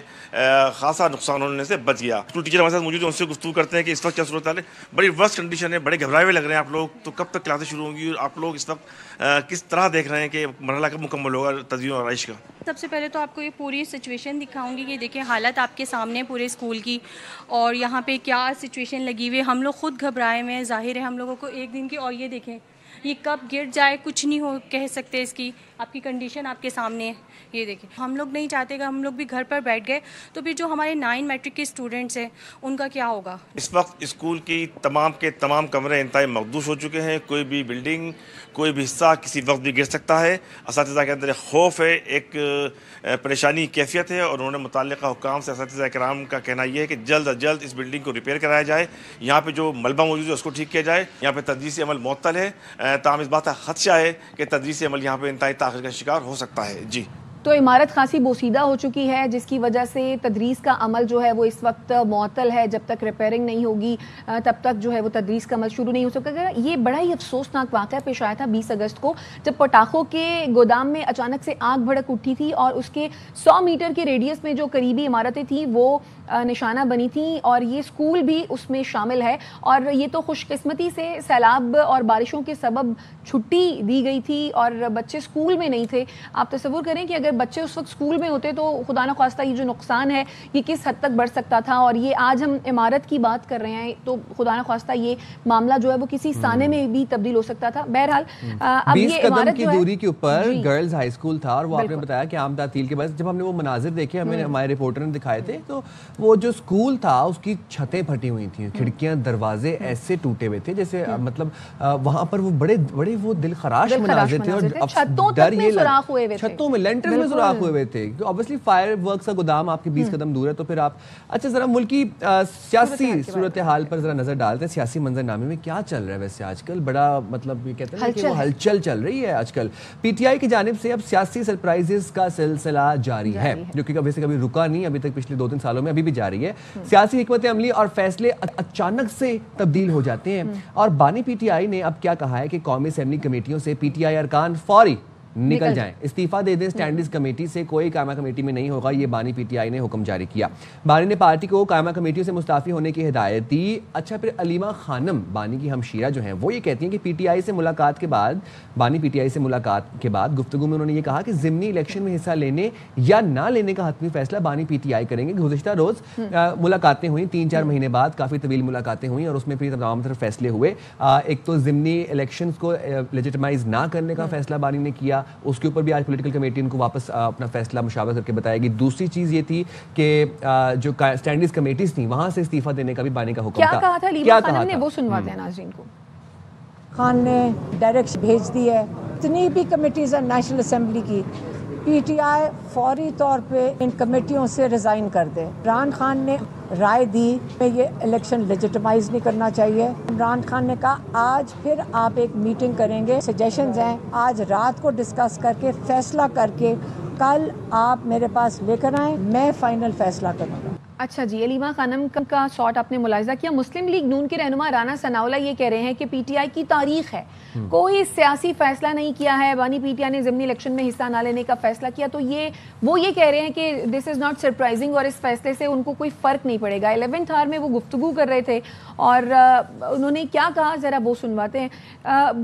Speaker 11: خاصا نقصان ہونے سے بچ گیا. اسکول ٹیچر ہمارے ساتھ موجود ہیں, ان سے گفتگو کرتے ہیں کہ اس وقت کیا صورت حال ہے. بڑی ورسٹ کنڈیشن ہے, بڑے گھبرائے ہوئے لگ رہے ہیں آپ لوگ, تو کب تک کلاسیں شروع ہوں گی اور آپ لوگ اس وقت کس طرح دیکھ رہے ہیں کہ مرحلہ کب مکمل ہوگا تزئین و آرائش کا؟
Speaker 12: سب سے پہلے تو آپ کو یہ پوری سچویشن دکھاؤں گی. یہ دیکھیں حالت آپ کے سامنے پورے اسکول کی, اور یہاں پہ کیا سچویشن لگی ہوئی ہے. ہم لوگ خود گھبرائے ہوئے ہیں, ظاہر ہے ہم لوگوں کو ایک دن کی, اور یہ دیکھیں یہ کب گر جائے کچھ نہیں ہو کہہ سکتے. اس کی آپ کی کنڈیشن آپ کے سامنے ہے. یہ دیکھیں ہم لوگ نہیں چاہتے کہ ہم لوگ بھی گھر پر بیٹھ گئے تو پھر جو ہمارے 9 میٹرک کے اسٹوڈنٹس ہیں ان کا کیا ہوگا.
Speaker 11: اس وقت اسکول کی تمام کے تمام کمرے انتہائی مقدوس ہو چکے ہیں. کوئی بھی بلڈنگ, کوئی بھی حصہ کسی وقت بھی گر سکتا ہے. اساتذہ کے اندر ایک خوف ہے, ایک پریشانی کیفیت ہے, اور انہوں نے متعلقہ حکام سے اساتذہ کرام کا کہنا یہ ہے کہ جلد از جلد اس بلڈنگ کو ریپیئر کرایا جائے. یہاں پہ جو ملبہ موجود ہے اس کو ٹھیک کیا جائے. یہاں پہ تدریسی عمل معطل ہے, تاہم اس بات کا خدشہ ہے کہ تدریسی عمل یہاں پہ انتہائی تاخیر کا شکار ہو سکتا ہے. جی
Speaker 1: تو عمارت خاصی بوسیدہ ہو چکی ہے جس کی وجہ سے تدریس کا عمل جو ہے وہ اس وقت معطل ہے. جب تک ریپیئرنگ نہیں ہوگی تب تک جو ہے وہ تدریس کا عمل شروع نہیں ہو سکے گا. یہ بڑا ہی افسوسناک واقعہ پیش آیا تھا 20 اگست کو جب پٹاخوں کے گودام میں اچانک سے آگ بھڑک اٹھی تھی اور اس کے 100 میٹر کے ریڈیس میں جو قریبی عمارتیں تھیں وہ نشانہ بنی تھیں, اور یہ اسکول بھی اس میں شامل ہے. اور یہ تو خوش قسمتی سے سیلاب اور بارشوں کے سبب چھٹی دی گئی تھی اور بچے اسکول میں نہیں تھے. آپ تصور کریں کہ اگر بچے اس وقت اسکول میں ہوتے تو خدا نخواستہ یہ جو نقصان ہے یہ کس حد تک بڑھ سکتا تھا. اور یہ آج ہم عمارت کی بات کر رہے ہیں تو خدا نخواستہ یہ معاملہ جو ہے وہ کسی سانے میں بھی تبدیل ہو سکتا تھا. بہرحال اب
Speaker 2: 20
Speaker 1: یہ
Speaker 2: قدم
Speaker 1: عمارت
Speaker 2: کی دوری کے اوپر گرلز ہائی اسکول تھا, اور وہ آپ نے بتایا کہ عام تعطیل کے بعد جب ہم نے وہ مناظر دیکھے, ہمیں ہمارے رپورٹر نے دکھائے تھے, تو وہ جو اسکول تھا اس کی چھتیں پھٹی ہوئی تھیں, کھڑکیاں دروازے ایسے ٹوٹے ہوئے تھے جیسے مطلب وہاں پر وہ بڑے بڑے وہ دل خراش مناظر تھے. اور ڈر یہ چھتوں میں لینٹر میں سوراخ ہوئے ہوئے تھے. obviously فائر ورکس کا گودام آپ کے 20 قدم دور ہے. تو پھر آپ اچھا ذرا ملکی سیاسی صورتحال پر ذرا نظر ڈالتے ہیں. سیاسی منظرنامے میں کیا چل رہا ہے ویسے آج کل؟ بڑا مطلب یہ کہتے ہیں کہ وہ ہلچل چل رہی ہے آج کل. پی ٹی آئی کی جانب سے اب سیاسی سرپرائزز کا سلسلہ جاری ہے جو کہ ویسے کبھی رکا نہیں, ابھی تک پچھلے 2-3 سالوں میں ابھی بھی جاری ہے. سیاسی حکمت عملی اور فیصلے اچانک سے تبدیل ہو جاتے ہیں. اور بانی پی ٹی آئی نے اب کیا کہا ہے کہ قومی اسمبلی کمیٹیوں سے پی ٹی آئی ارکان فوری نکل جائیں, استعفیٰ دے دیں. اسٹینڈرڈ کمیٹی سے کوئی قائمہ کمیٹی میں نہیں ہوگا, یہ بانی پی ٹی آئی نے حکم جاری کیا. بانی نے پارٹی کو قائمہ کمیٹیوں سے مستعفی ہونے کی ہدایت دی. اچھا پھر علیمہ خانم بانی کی ہمشیرہ جو ہیں وہ یہ کہتی ہیں کہ پی ٹی آئی سے ملاقات کے بعد بانی پی ٹی آئی سے ملاقات کے بعد گفتگو میں انہوں نے یہ کہا کہ ضمنی الیکشن میں حصہ لینے یا نہ لینے کا حتمی فیصلہ بانی پی ٹی آئی کریں گے. گزشتہ روز ملاقاتیں ہوئیں 3-4 مہینے بعد, کافی طویل ملاقاتیں ہوئیں اور اس میں پھر تمام طرف فیصلے ہوئے. ایک تو ضمنی الیکشنز کو لیجیٹمائز نہ کرنے کا فیصلہ بانی نے کیا, اس کے اوپر بھی پولیٹیکل کمیٹی ان کو واپس اپنا فیصلہ مشاورت کر کے بتائے گی. دوسری چیز یہ تھی کہ جو اسٹینڈرڈ کمیٹیز تھیں وہاں سے استعفیٰ دینے کا بھی بانی کا حکم تھا.
Speaker 1: کیا کہا تھا لیما خانم نے, وہ سنواتے ہیں ناظرین کو.
Speaker 13: خان نے ڈائریکشن بھیج دی ہے. اتنی بھی کمیٹیز ہیں نیشنل اسمبلی کی, پی ٹی آئی فوری طور پہ ان کمیٹیوں سے ریزائن کر دے. عمران خان نے رائے دی کہ یہ الیکشن لیجیٹمائز نہیں کرنا چاہیے. عمران خان نے کہا آج پھر آپ ایک میٹنگ کریں گے, سجیشنز ہیں, آج رات کو ڈسکس کر کے فیصلہ کر کے کل آپ میرے پاس لے کر آئیں, میں فائنل فیصلہ کروں گا.
Speaker 1: اچھا جی, علیمہ خانم کا شاٹ آپ نے ملاحظہ کیا. مسلم لیگ نون کے رہنما رانا ثناءاللہ یہ کہہ رہے ہیں کہ پی ٹی آئی کی تاریخ ہے, کوئی سیاسی فیصلہ نہیں کیا ہے. بانی پی ٹی آئی نے ضمنی الیکشن میں حصہ نہ لینے کا فیصلہ کیا, تو وہ یہ کہہ رہے ہیں کہ دس از ناٹ سرپرائزنگ اور اس فیصلے سے ان کو کوئی فرق نہیں پڑے گا. 11th آور میں وہ گفتگو کر رہے تھے اور انہوں نے کیا کہا ذرا وہ سنواتے ہیں,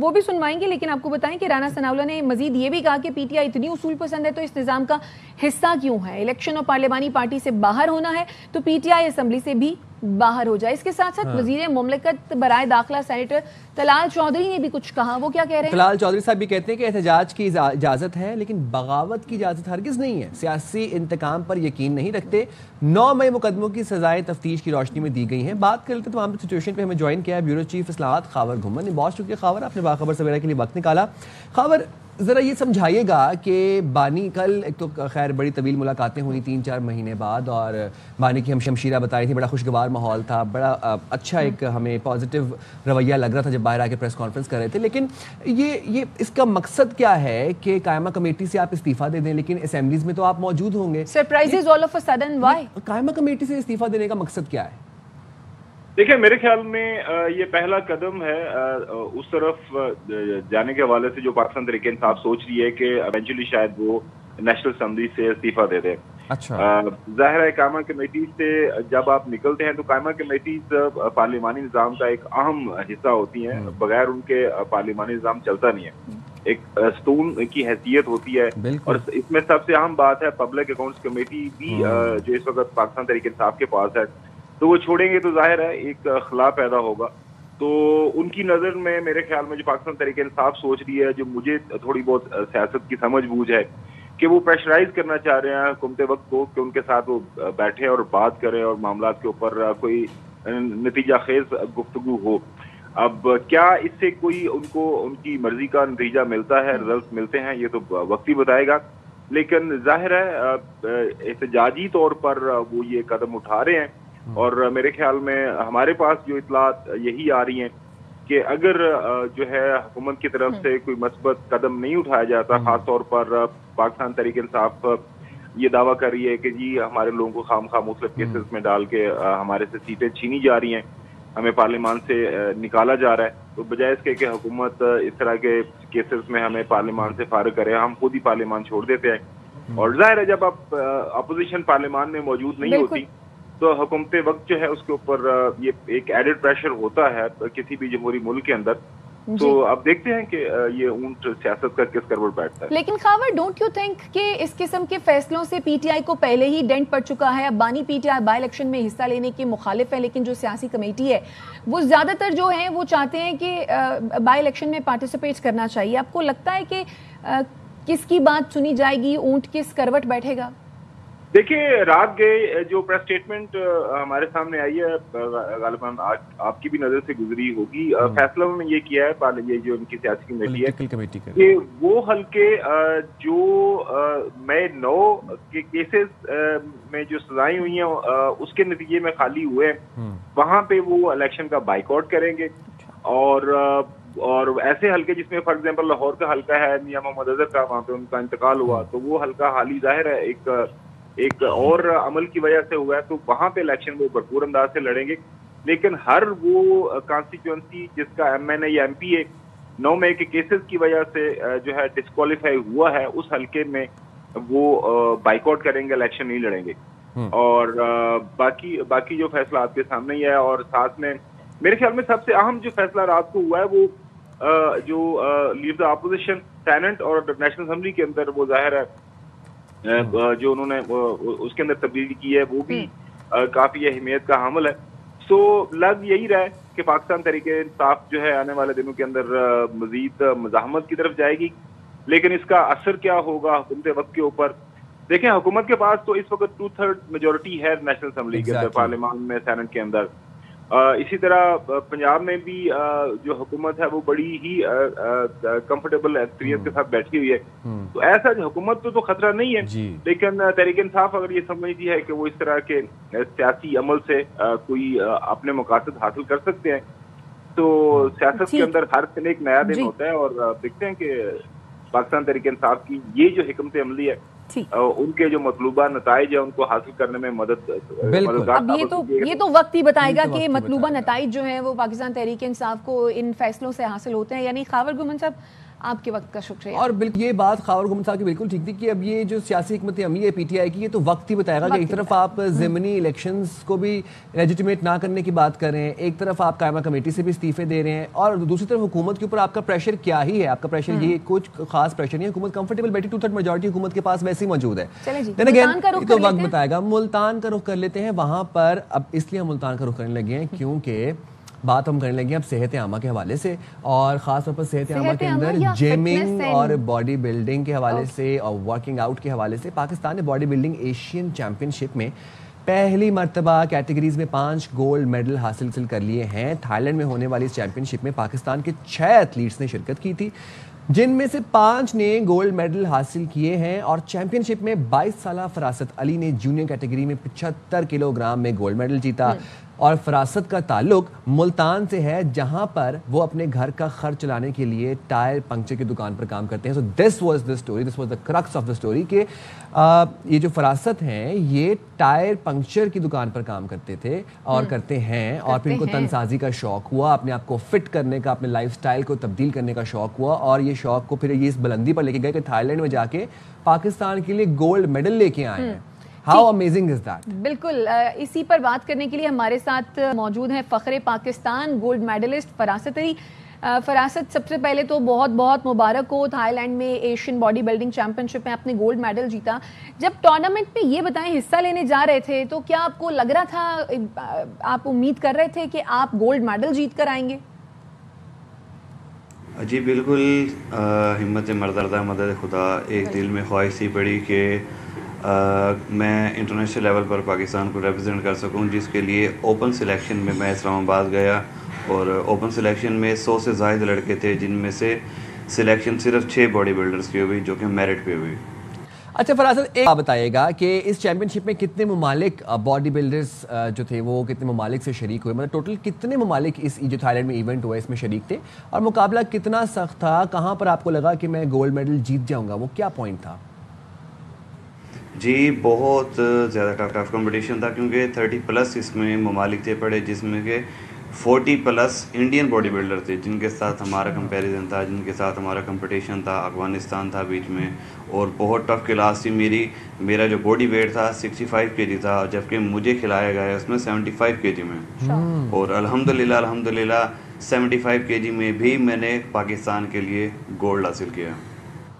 Speaker 1: وہ بھی سنوائیں گے. لیکن آپ کو بتائیں کہ رانا ثناءاللہ نے مزید یہ بھی کہا کہ پی ٹی آئی اتنی اصول پسند ہے تو اس نظام کا حصہ کیوں ہے. الیکشن اور پارلیمانی پارٹی سے باہر ہونا ہے تو پی ٹی آئی اسمبلی سے بھی باہر ہو جائے. اس کے ساتھ ساتھ وزیر مملکت برائے داخلہ سینیٹر طلال چودھری نے بھی کچھ کہا. وہ کیا کہہ رہے ہیں؟
Speaker 2: طلال چودھری صاحب بھی کہتے ہیں کہ احتجاج کی اجازت ہے لیکن بغاوت کی اجازت ہرگز نہیں ہے. سیاسی انتقام پر یقین نہیں رکھتے. 9 مئی مقدموں کی سزائیں تفتیش کی روشنی میں دی گئی ہیں. بات کر لیتے تمام سچویشن پہ. ہمیں جوائن کیا ہے بیورو چیف اصلاحات خاور گھمن نے. بہت شکریہ خاور, آپ نے باخبر سویرا کے لیے وقت نکالا. خاور, ذرا یہ سمجھائیے گا کہ بانی کل ایک تو خیر بڑی طویل ملاقاتیں ہوئی 3-4 مہینے بعد، اور بانی کی ہم شمشیرہ بتائی تھی، بڑا خوشگوار ماحول تھا، بڑا اچھا ایک ہمیں پازیٹیو رویہ لگ رہا تھا جب باہر آ کے پریس کانفرنس کر رہے تھے. لیکن یہ اس کا مقصد کیا ہے کہ قائمہ کمیٹی سے آپ استعفیٰ دے دیں لیکن اسمبلیز میں تو آپ موجود ہوں گے.
Speaker 1: Surprises all of a sudden why?
Speaker 2: قائمہ کمیٹی سے استعفیٰ دینے کا مقصد کیا ہے؟
Speaker 14: دیکھیں میرے خیال میں یہ پہلا قدم ہے اس طرف جانے کے حوالے سے جو پاکستان تحریک انصاف سوچ رہی ہے کہ ایونچولی شاید وہ نیشنل اسمبلی سے استعفیٰ دے دیں. ظاہر ہے قائمہ کمیٹی سے جب آپ نکلتے ہیں تو قائمہ کمیٹیز پارلیمانی نظام کا ایک اہم حصہ ہوتی ہیں، بغیر ان کے پارلیمانی نظام چلتا نہیں ہے. ایک ستون کی حیثیت ہوتی ہے، اور اس میں سب سے اہم بات ہے پبلک اکاؤنٹس کمیٹی بھی جو اس وقت پاکستان تحریک انصاف کے پاس ہے. تو وہ چھوڑیں گے تو ظاہر ہے ایک خلا پیدا ہوگا. تو ان کی نظر میں میرے خیال میں جو پاکستان تحریک انصاف سوچ رہی ہے، جو مجھے تھوڑی بہت سیاست کی سمجھ بوجھ ہے، کہ وہ پریشرائز کرنا چاہ رہے ہیں حکومت وقت کو کہ ان کے ساتھ وہ بیٹھے اور بات کریں اور معاملات کے اوپر کوئی نتیجہ خیز گفتگو ہو. اب کیا اس سے کوئی ان کو ان کی مرضی کا نتیجہ ملتا ہے، رزلٹ ملتے ہیں، یہ تو وقت ہی بتائے گا. لیکن ظاہر ہے احتجاجی طور پر وہ یہ قدم اٹھا رہے ہیں، اور میرے خیال میں ہمارے پاس جو اطلاعات یہی آ رہی ہیں کہ اگر جو ہے حکومت کی طرف سے کوئی مثبت قدم نہیں اٹھایا جاتا، خاص طور پر پاکستان تحریک انصاف یہ دعویٰ کر رہی ہے کہ جی ہمارے لوگوں کو خام خواہ مختلف کیسز میں ڈال کے ہمارے سے سیٹیں چھینی جا رہی ہیں، ہمیں پارلیمان سے نکالا جا رہا ہے، تو بجائے اس کے کہ حکومت اس طرح کے کیسز میں ہمیں پارلیمان سے فارغ کرے، ہم خود ہی پارلیمان چھوڑ دیتے ہیں. اور ظاہر ہے جب آپ اپوزیشن پارلیمان میں موجود نہیں ہوتی تو حکومت وقت جو ہے اس کے اوپر یہ ایک ایڈڈ پریشر ہوتا ہے کسی بھی جمہوری ملک کے اندر. تو اب دیکھتے ہیں کہ یہ اونٹ سیاست کا کس کروٹ بیٹھتا ہے.
Speaker 1: لیکن خاور ڈونٹ یو تھنک کہ اس قسم کے فیصلوں سے پی ٹی آئی کو پہلے ہی ڈینٹ پڑ چکا ہے؟ اب بانی P T I by election میں حصہ لینے کے مخالف ہے، لیکن جو سیاسی کمیٹی ہے وہ زیادہ تر جو ہیں وہ چاہتے ہیں کہ بائی الیکشن میں پارٹیسپیٹ کرنا چاہیے. آپ کو لگتا ہے کہ کس کی بات سنی جائے گی، اونٹ کس کروٹ بیٹھے گا؟
Speaker 14: دیکھیے رات گئے جو پریس اسٹیٹمنٹ ہمارے سامنے آئی ہے غالباً آپ کی بھی نظر سے گزری ہوگی. فیصلہ انہوں نے یہ کیا ہے یہ جو ان کی سیاسی کمیٹی ہے کہ وہ حلقے جو میں 9 کے کیسز میں جو سزائیں ہوئی ہیں اس کے نتیجے میں خالی ہوئے ہیں، وہاں پہ وہ الیکشن کا بائیکاٹ کریں گے. اور ایسے حلقے جس میں فار ایگزامپل لاہور کا حلقہ ہے میاں محمد اظہر کا، وہاں پہ ان کا انتقال ہوا، تو وہ حلقہ حالی ظاہر ہے ایک اور عمل کی وجہ سے ہوا ہے، تو وہاں پہ الیکشن وہ بھرپور انداز سے لڑیں گے. لیکن ہر وہ کانسٹیچوئنسی جس کا ایم این اے یا ایم پی اے 9 مئی کے کیسز کی وجہ سے جو ہے ڈسکوالیفائی ہوا ہے، اس حلقے میں وہ بائیکاٹ کریں گے، الیکشن نہیں لڑیں گے. اور باقی جو فیصلہ آپ کے سامنے ہی ہے. اور ساتھ میں میرے خیال میں سب سے اہم جو فیصلہ رات کو ہوا ہے وہ جو لیڈر اپوزیشن سینٹ اور نیشنل اسمبلی کے اندر وہ ظاہر ہے جو انہوں نے اس کے اندر تبدیلی کی ہے وہ بھی کافی اہمیت کا حامل ہے. سو لگ یہی رہا ہے کہ پاکستان تحریک انصاف جو ہے آنے والے دنوں کے اندر مزید مزاحمت کی طرف جائے گی، لیکن اس کا اثر کیا ہوگا حکومت وقت کے اوپر؟ دیکھیں حکومت کے پاس تو اس وقت 2/3 میجورٹی ہے نیشنل اسمبلی کے اندر، پارلیمان میں، سینٹ کے اندر. اسی طرح پنجاب میں بھی جو حکومت ہے وہ بڑی ہی کمفرٹیبل ایکسپیرینس کے ساتھ بیٹھی ہوئی ہے. تو ایسا حکومت تو خطرہ نہیں ہے، لیکن تحریک انصاف اگر یہ سمجھتی ہے کہ وہ اس طرح کے سیاسی عمل سے کوئی اپنے مقاصد حاصل کر سکتے ہیں، تو سیاست کے اندر ہر دن ایک نیا دن ہوتا ہے. اور دیکھتے ہیں کہ پاکستان تحریک انصاف کی یہ جو حکمت عملی ہے ان کے جو مطلوبہ نتائج ہیں ان کو حاصل کرنے میں مدد.
Speaker 1: اب یہ تو وقت ہی بتائے گا کہ مطلوبہ نتائج جو ہیں وہ پاکستان تحریک انصاف کو ان فیصلوں سے حاصل ہوتے ہیں. یعنی خاور گومن صاحب آپ کے وقت کا شکریہ.
Speaker 2: اور بالکل یہ بات خاور گومن صاحب کی بالکل ٹھیک تھی کہ اب یہ جو سیاسی حکمت عملی ہے پی ٹی آئی کی، یہ تو وقت ہی بتائے گا کہ ایک طرف آپ ضمنی الیکشنز کو بھی لیجیٹیمیٹ نہ کرنے کی بات کر رہے ہیں، ایک طرف آپ قائمہ کمیٹی سے بھی استعفے دے رہے ہیں، اور دوسری طرف حکومت کے اوپر آپ کا پریشر کیا ہی ہے. آپ کا پریشر یہ کچھ خاص پریشر نہیں ہے، حکومت کمفرٹیبل بیٹھی، 2/3 میجورٹی حکومت کے پاس ویسے ہی موجود ہے. تو وقت بتائے گا. ملتان کا رخ کر لیتے ہیں. وہاں پر اب اس لیے ہم ملتان کا رخ کرنے لگے ہیں کیونکہ بات ہم کرنے لگے ہیں اب صحت عامہ کے حوالے سے، اور خاص طور پر صحت عامہ کے اندر جیمنگ اور باڈی بلڈنگ کے حوالے سے اور ورکنگ آؤٹ کے حوالے سے. پاکستان نے باڈی بلڈنگ ایشین چیمپئن شپ میں پہلی مرتبہ کیٹیگریز میں 5 گولڈ میڈل حاصل کر لیے ہیں. تھائی لینڈ میں ہونے والی اس چیمپئن شپ میں پاکستان کے 6 ایتھلیٹس نے شرکت کی تھی. جن میں سے 5 نے گولڈ میڈل حاصل کیے ہیں اور چیمپئن شپ میں 22 سالہ فراست علی نے جونیئر کیٹیگری میں 75 کلو گرام میں گولڈ میڈل جیتا اور فراست کا تعلق ملتان سے ہے جہاں پر وہ اپنے گھر کا خرچ چلانے کے لیے ٹائر پنکچر کی دکان پر کام کرتے ہیں. So this was the story, this was the crux of the story کہ یہ جو فراست ہیں یہ ٹائر پنکچر کی دکان پر کام کرتے تھے اور کرتے ہیں اور پھر ان کو تنسازی کا شوق ہوا, اپنے آپ کو فٹ کرنے کا, اپنے لائف سٹائل کو تبدیل کرنے کا شوق ہوا اور یہ شوق کو پھر یہ اس بلندی پر لے کے گئے کہ تھائی لینڈ میں جا کے پاکستان کے لیے گولڈ میڈل لے کے آئے ہیں. How amazing is that?
Speaker 1: بالکل, اسی پر بات کرنے کے لیے ہمارے ساتھ موجود ہیں فخر پاکستان گولڈ میڈلسٹ فراست علی. فراست, سب سے پہلے تو بہت بہت مبارک ہو, تھائی لینڈ میں ایشین باڈی بلڈنگ چیمپئن شپ میں آپ نے گولڈ میڈل جیتا. جب ٹورنامنٹ میں یہ بتائیں حصہ لینے جا رہے تھے تو کیا آپ کو لگ رہا تھا, آپ امید کر رہے تھے کہ آپ گولڈ میڈل جیت کر آئیں گے؟
Speaker 15: جی بالکل, ہمت مردردہ مدد خدا, ایک دل میں خواہش سی پڑی کہ میں انٹرنیشنل لیول پر پاکستان کو ریپرزینٹ کر سکوں, جس کے لیے اوپن سلیکشن میں میں اسلام آباد گیا اور اوپن سلیکشن میں 100 سے زائد لڑکے تھے جن میں سے سلیکشن صرف 6 باڈی بلڈرز کی ہوئی جو کہ میرٹ پہ ہوئی.
Speaker 2: اچھا فراست, ایک آپ بتائیے گا کہ اس چیمپئن شپ میں کتنے ممالک باڈی بلڈرز جو تھے وہ کتنے ممالک سے شریک ہوئے, مطلب ٹوٹل کتنے ممالک اس جو تھائی لینڈ میں ایونٹ ہوا اس میں شریک تھے اور مقابلہ کتنا سخت تھا, کہاں پر آپ کو لگا کہ میں گولڈ میڈل جیت جاؤں گا, وہ کیا پوائنٹ تھا؟
Speaker 15: جی بہت زیادہ ٹف کمپٹیشن تھا کیونکہ 30+ اس میں ممالک تھے پڑے, جس میں کہ 40+ انڈین باڈی بلڈر تھے جن کے ساتھ ہمارا کمپیریزن تھا, جن کے ساتھ ہمارا کمپٹیشن تھا. افغانستان تھا بیچ میں اور بہت ٹف کلاس تھی میرا جو باڈی ویٹ تھا 65 kg تھا, جبکہ مجھے کھلایا گیا اس میں 75 kg میں, اور الحمدللہ 75 kg میں بھی میں نے پاکستان کے لیے گولڈ حاصل کیا.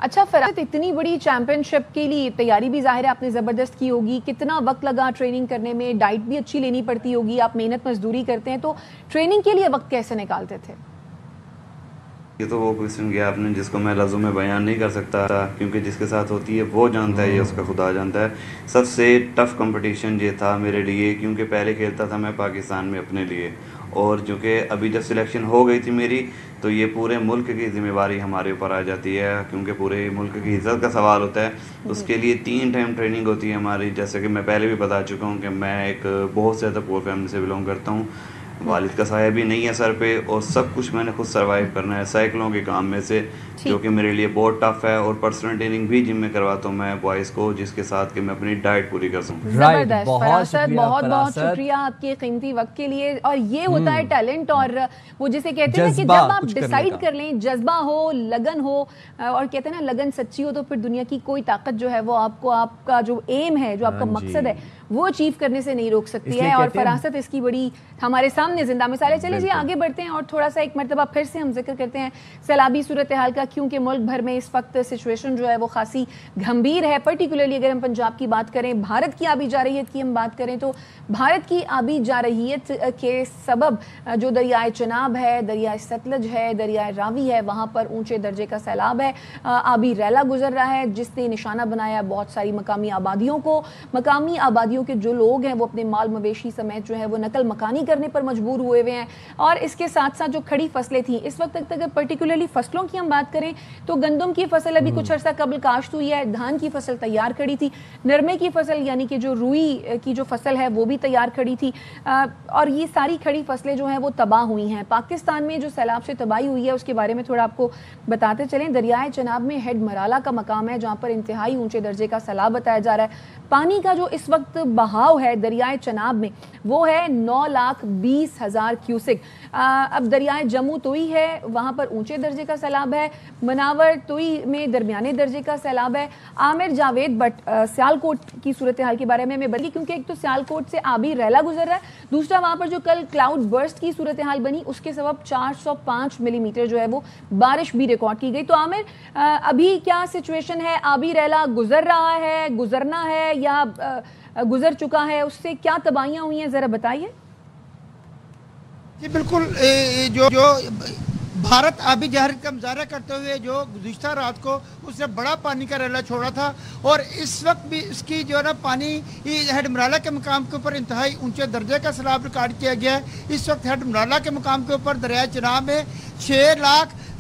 Speaker 1: اچھا فراست, اتنی بڑی چیمپئن شپ کے لیے تیاری بھی ظاہر ہے آپ نے زبردست کی ہوگی, کتنا وقت لگا ٹریننگ کرنے میں, ڈائٹ بھی اچھی لینی پڑتی ہوگی, آپ محنت مزدوری کرتے ہیں, تو ٹریننگ کے لیے وقت کیسے نکالتے تھے؟
Speaker 15: یہ تو وہ کوئسچن کیا آپ نے جس کو میں لفظوں میں بیان نہیں کر سکتا تھا, کیونکہ جس کے ساتھ ہوتی ہے وہ جانتا ہے, یہ اس کا خدا جانتا ہے. سب سے ٹف کمپٹیشن یہ تھا میرے لیے, کیونکہ پہلے کھیلتا تھا میں پاکستان میں اپنے لیے, اور جو کہ ابھی جب سلیکشن ہو گئی تھی میری تو یہ پورے ملک کی ذمہ داری ہمارے اوپر آ جاتی ہے, کیونکہ پورے ملک کی عزت کا سوال ہوتا ہے. اس کے لیے 3 ٹائم ٹریننگ ہوتی ہے ہماری, جیسے کہ میں پہلے بھی بتا چکا ہوں کہ میں ایک بہت زیادہ پور فیملی سے بلونگ کرتا ہوں, والد کا سایہ بھی نہیں ہے سر پہ, اور سب کچھ میں نے خود سروائیو کرنا ہے سائیکلوں کے کام میں سے, جو کہ میرے لیے بہت ٹف ہے, اور پرسنل ٹریننگ بھی جم میں کرواتا ہوں میں بوائز کو, جس کے ساتھ کہ میں اپنی ڈائٹ پوری کر سکوں.
Speaker 1: زبردست فراست, بہت بہت شکریہ آپ کے قیمتی وقت کے لیے. اور یہ ہوتا ہے ٹیلنٹ, اور وہ جسے کہتے ہیں کہ جب آپ ڈیسائیڈ کر لیں, جذبہ ہو, لگن ہو, اور کہتے ہیں نا لگن سچی ہو, تو پھر دنیا کی کوئی طاقت جو ہے وہ آپ کو آپ کا جو ایم ہے, جو آپ کا مقصد ہے, وہ اچیو کرنے سے نہیں روک سکتی ہے. اور فراست اس کی بڑی ہمارے سامنے زندہ مثال ہے. چلیں جی آگے بڑھتے ہیں اور تھوڑا سا ایک مرتبہ پھر سے ہم ذکر کرتے ہیں سیلابی صورتحال کا, کیونکہ ملک بھر میں اس وقت سچویشن جو ہے وہ خاصی گھمبیر ہے. پرٹیکولرلی اگر ہم پنجاب کی بات کریں, بھارت کی آبی جارحیت کی ہم بات کریں, تو بھارت کی آبی جارحیت کے سبب جو دریائے چناب ہے, دریائے ستلج ہے, دریائے راوی ہے, وہاں پر اونچے درجے کا سیلاب ہے. آبی ریلا گزر رہا ہے جس نے نشانہ بنایا بہت ساری مقامی آبادیوں کو. مقامی آبادیوں کے جو لوگ ہیں وہ اپنے مال مویشی سمیت جو ہے وہ نقل مکانی کرنے پر مجبور ہوئے ہیں. اور اس کے ساتھ ساتھ جو کھڑی فصلیں تھیں اس وقت تک, اگر پرٹیکولرلی فصلوں کی ہم بات کریں تو گندم کی فصل ابھی کچھ عرصہ قبل کاشت ہوئی ہے, دھان کی فصل تیار کھڑی تھی, نرمے کی فصل یعنی کہ جو روئی کی جو فصل ہے وہ بھی تیار کھڑی تھی, اور یہ ساری کھڑی فصلیں جو ہیں وہ تباہ ہوئی ہیں. پاکستان میں جو سیلاب سے تباہی ہوئی ہے اس کے بارے میں تھوڑا آپ کو بتاتے چلیں. دریائے چناب میں ہیڈ مرالہ کا مقام ہے جہاں پر انتہائی اونچے درجے کا سیلاب بتایا جا رہا ہے. پانی کا جو اس وقت بہاؤ ہے دریائے چناب میں وہ ہے 9,20,000 کیوسک. اب دریائے جموں توئی ہے, وہاں پر اونچے درجے کا سیلاب ہے. مناور توئی میں درمیانے درجے کا سیلاب ہے. عامر جاوید بٹ سیالکوٹ کی صورتحال کے بارے میں بتائیے, کیونکہ ایک تو سیالکوٹ سے آبی ریلا گزر رہا ہے, دوسرا وہاں پر جو کل کلاؤڈ برسٹ کی صورتحال بنی اس کے سبب 405 ملی میٹر جو ہے وہ بارش بھی ریکارڈ کی گئی. تو عامر ابھی کیا سچویشن ہے, آبی ریلا گزر رہا ہے, گزرنا ہے یا گزر چکا ہے, اس سے کیا تباہیاں ہوئی ہیں ذرا بتائیے.
Speaker 3: جی بالکل, جو بھارت آبی جارحیت کا مظاہرہ کرتے ہوئے جو گزشتہ رات کو اس نے بڑا پانی کا ریلا چھوڑا تھا, اور اس وقت بھی اس کی جو ہے نا پانی ہیڈ مرالہ کے مقام کے اوپر انتہائی اونچے درجے کا سیلاب ریکارڈ کیا گیا ہے. اس وقت ہیڈ مرالہ کے مقام کے اوپر دریائے چناب میں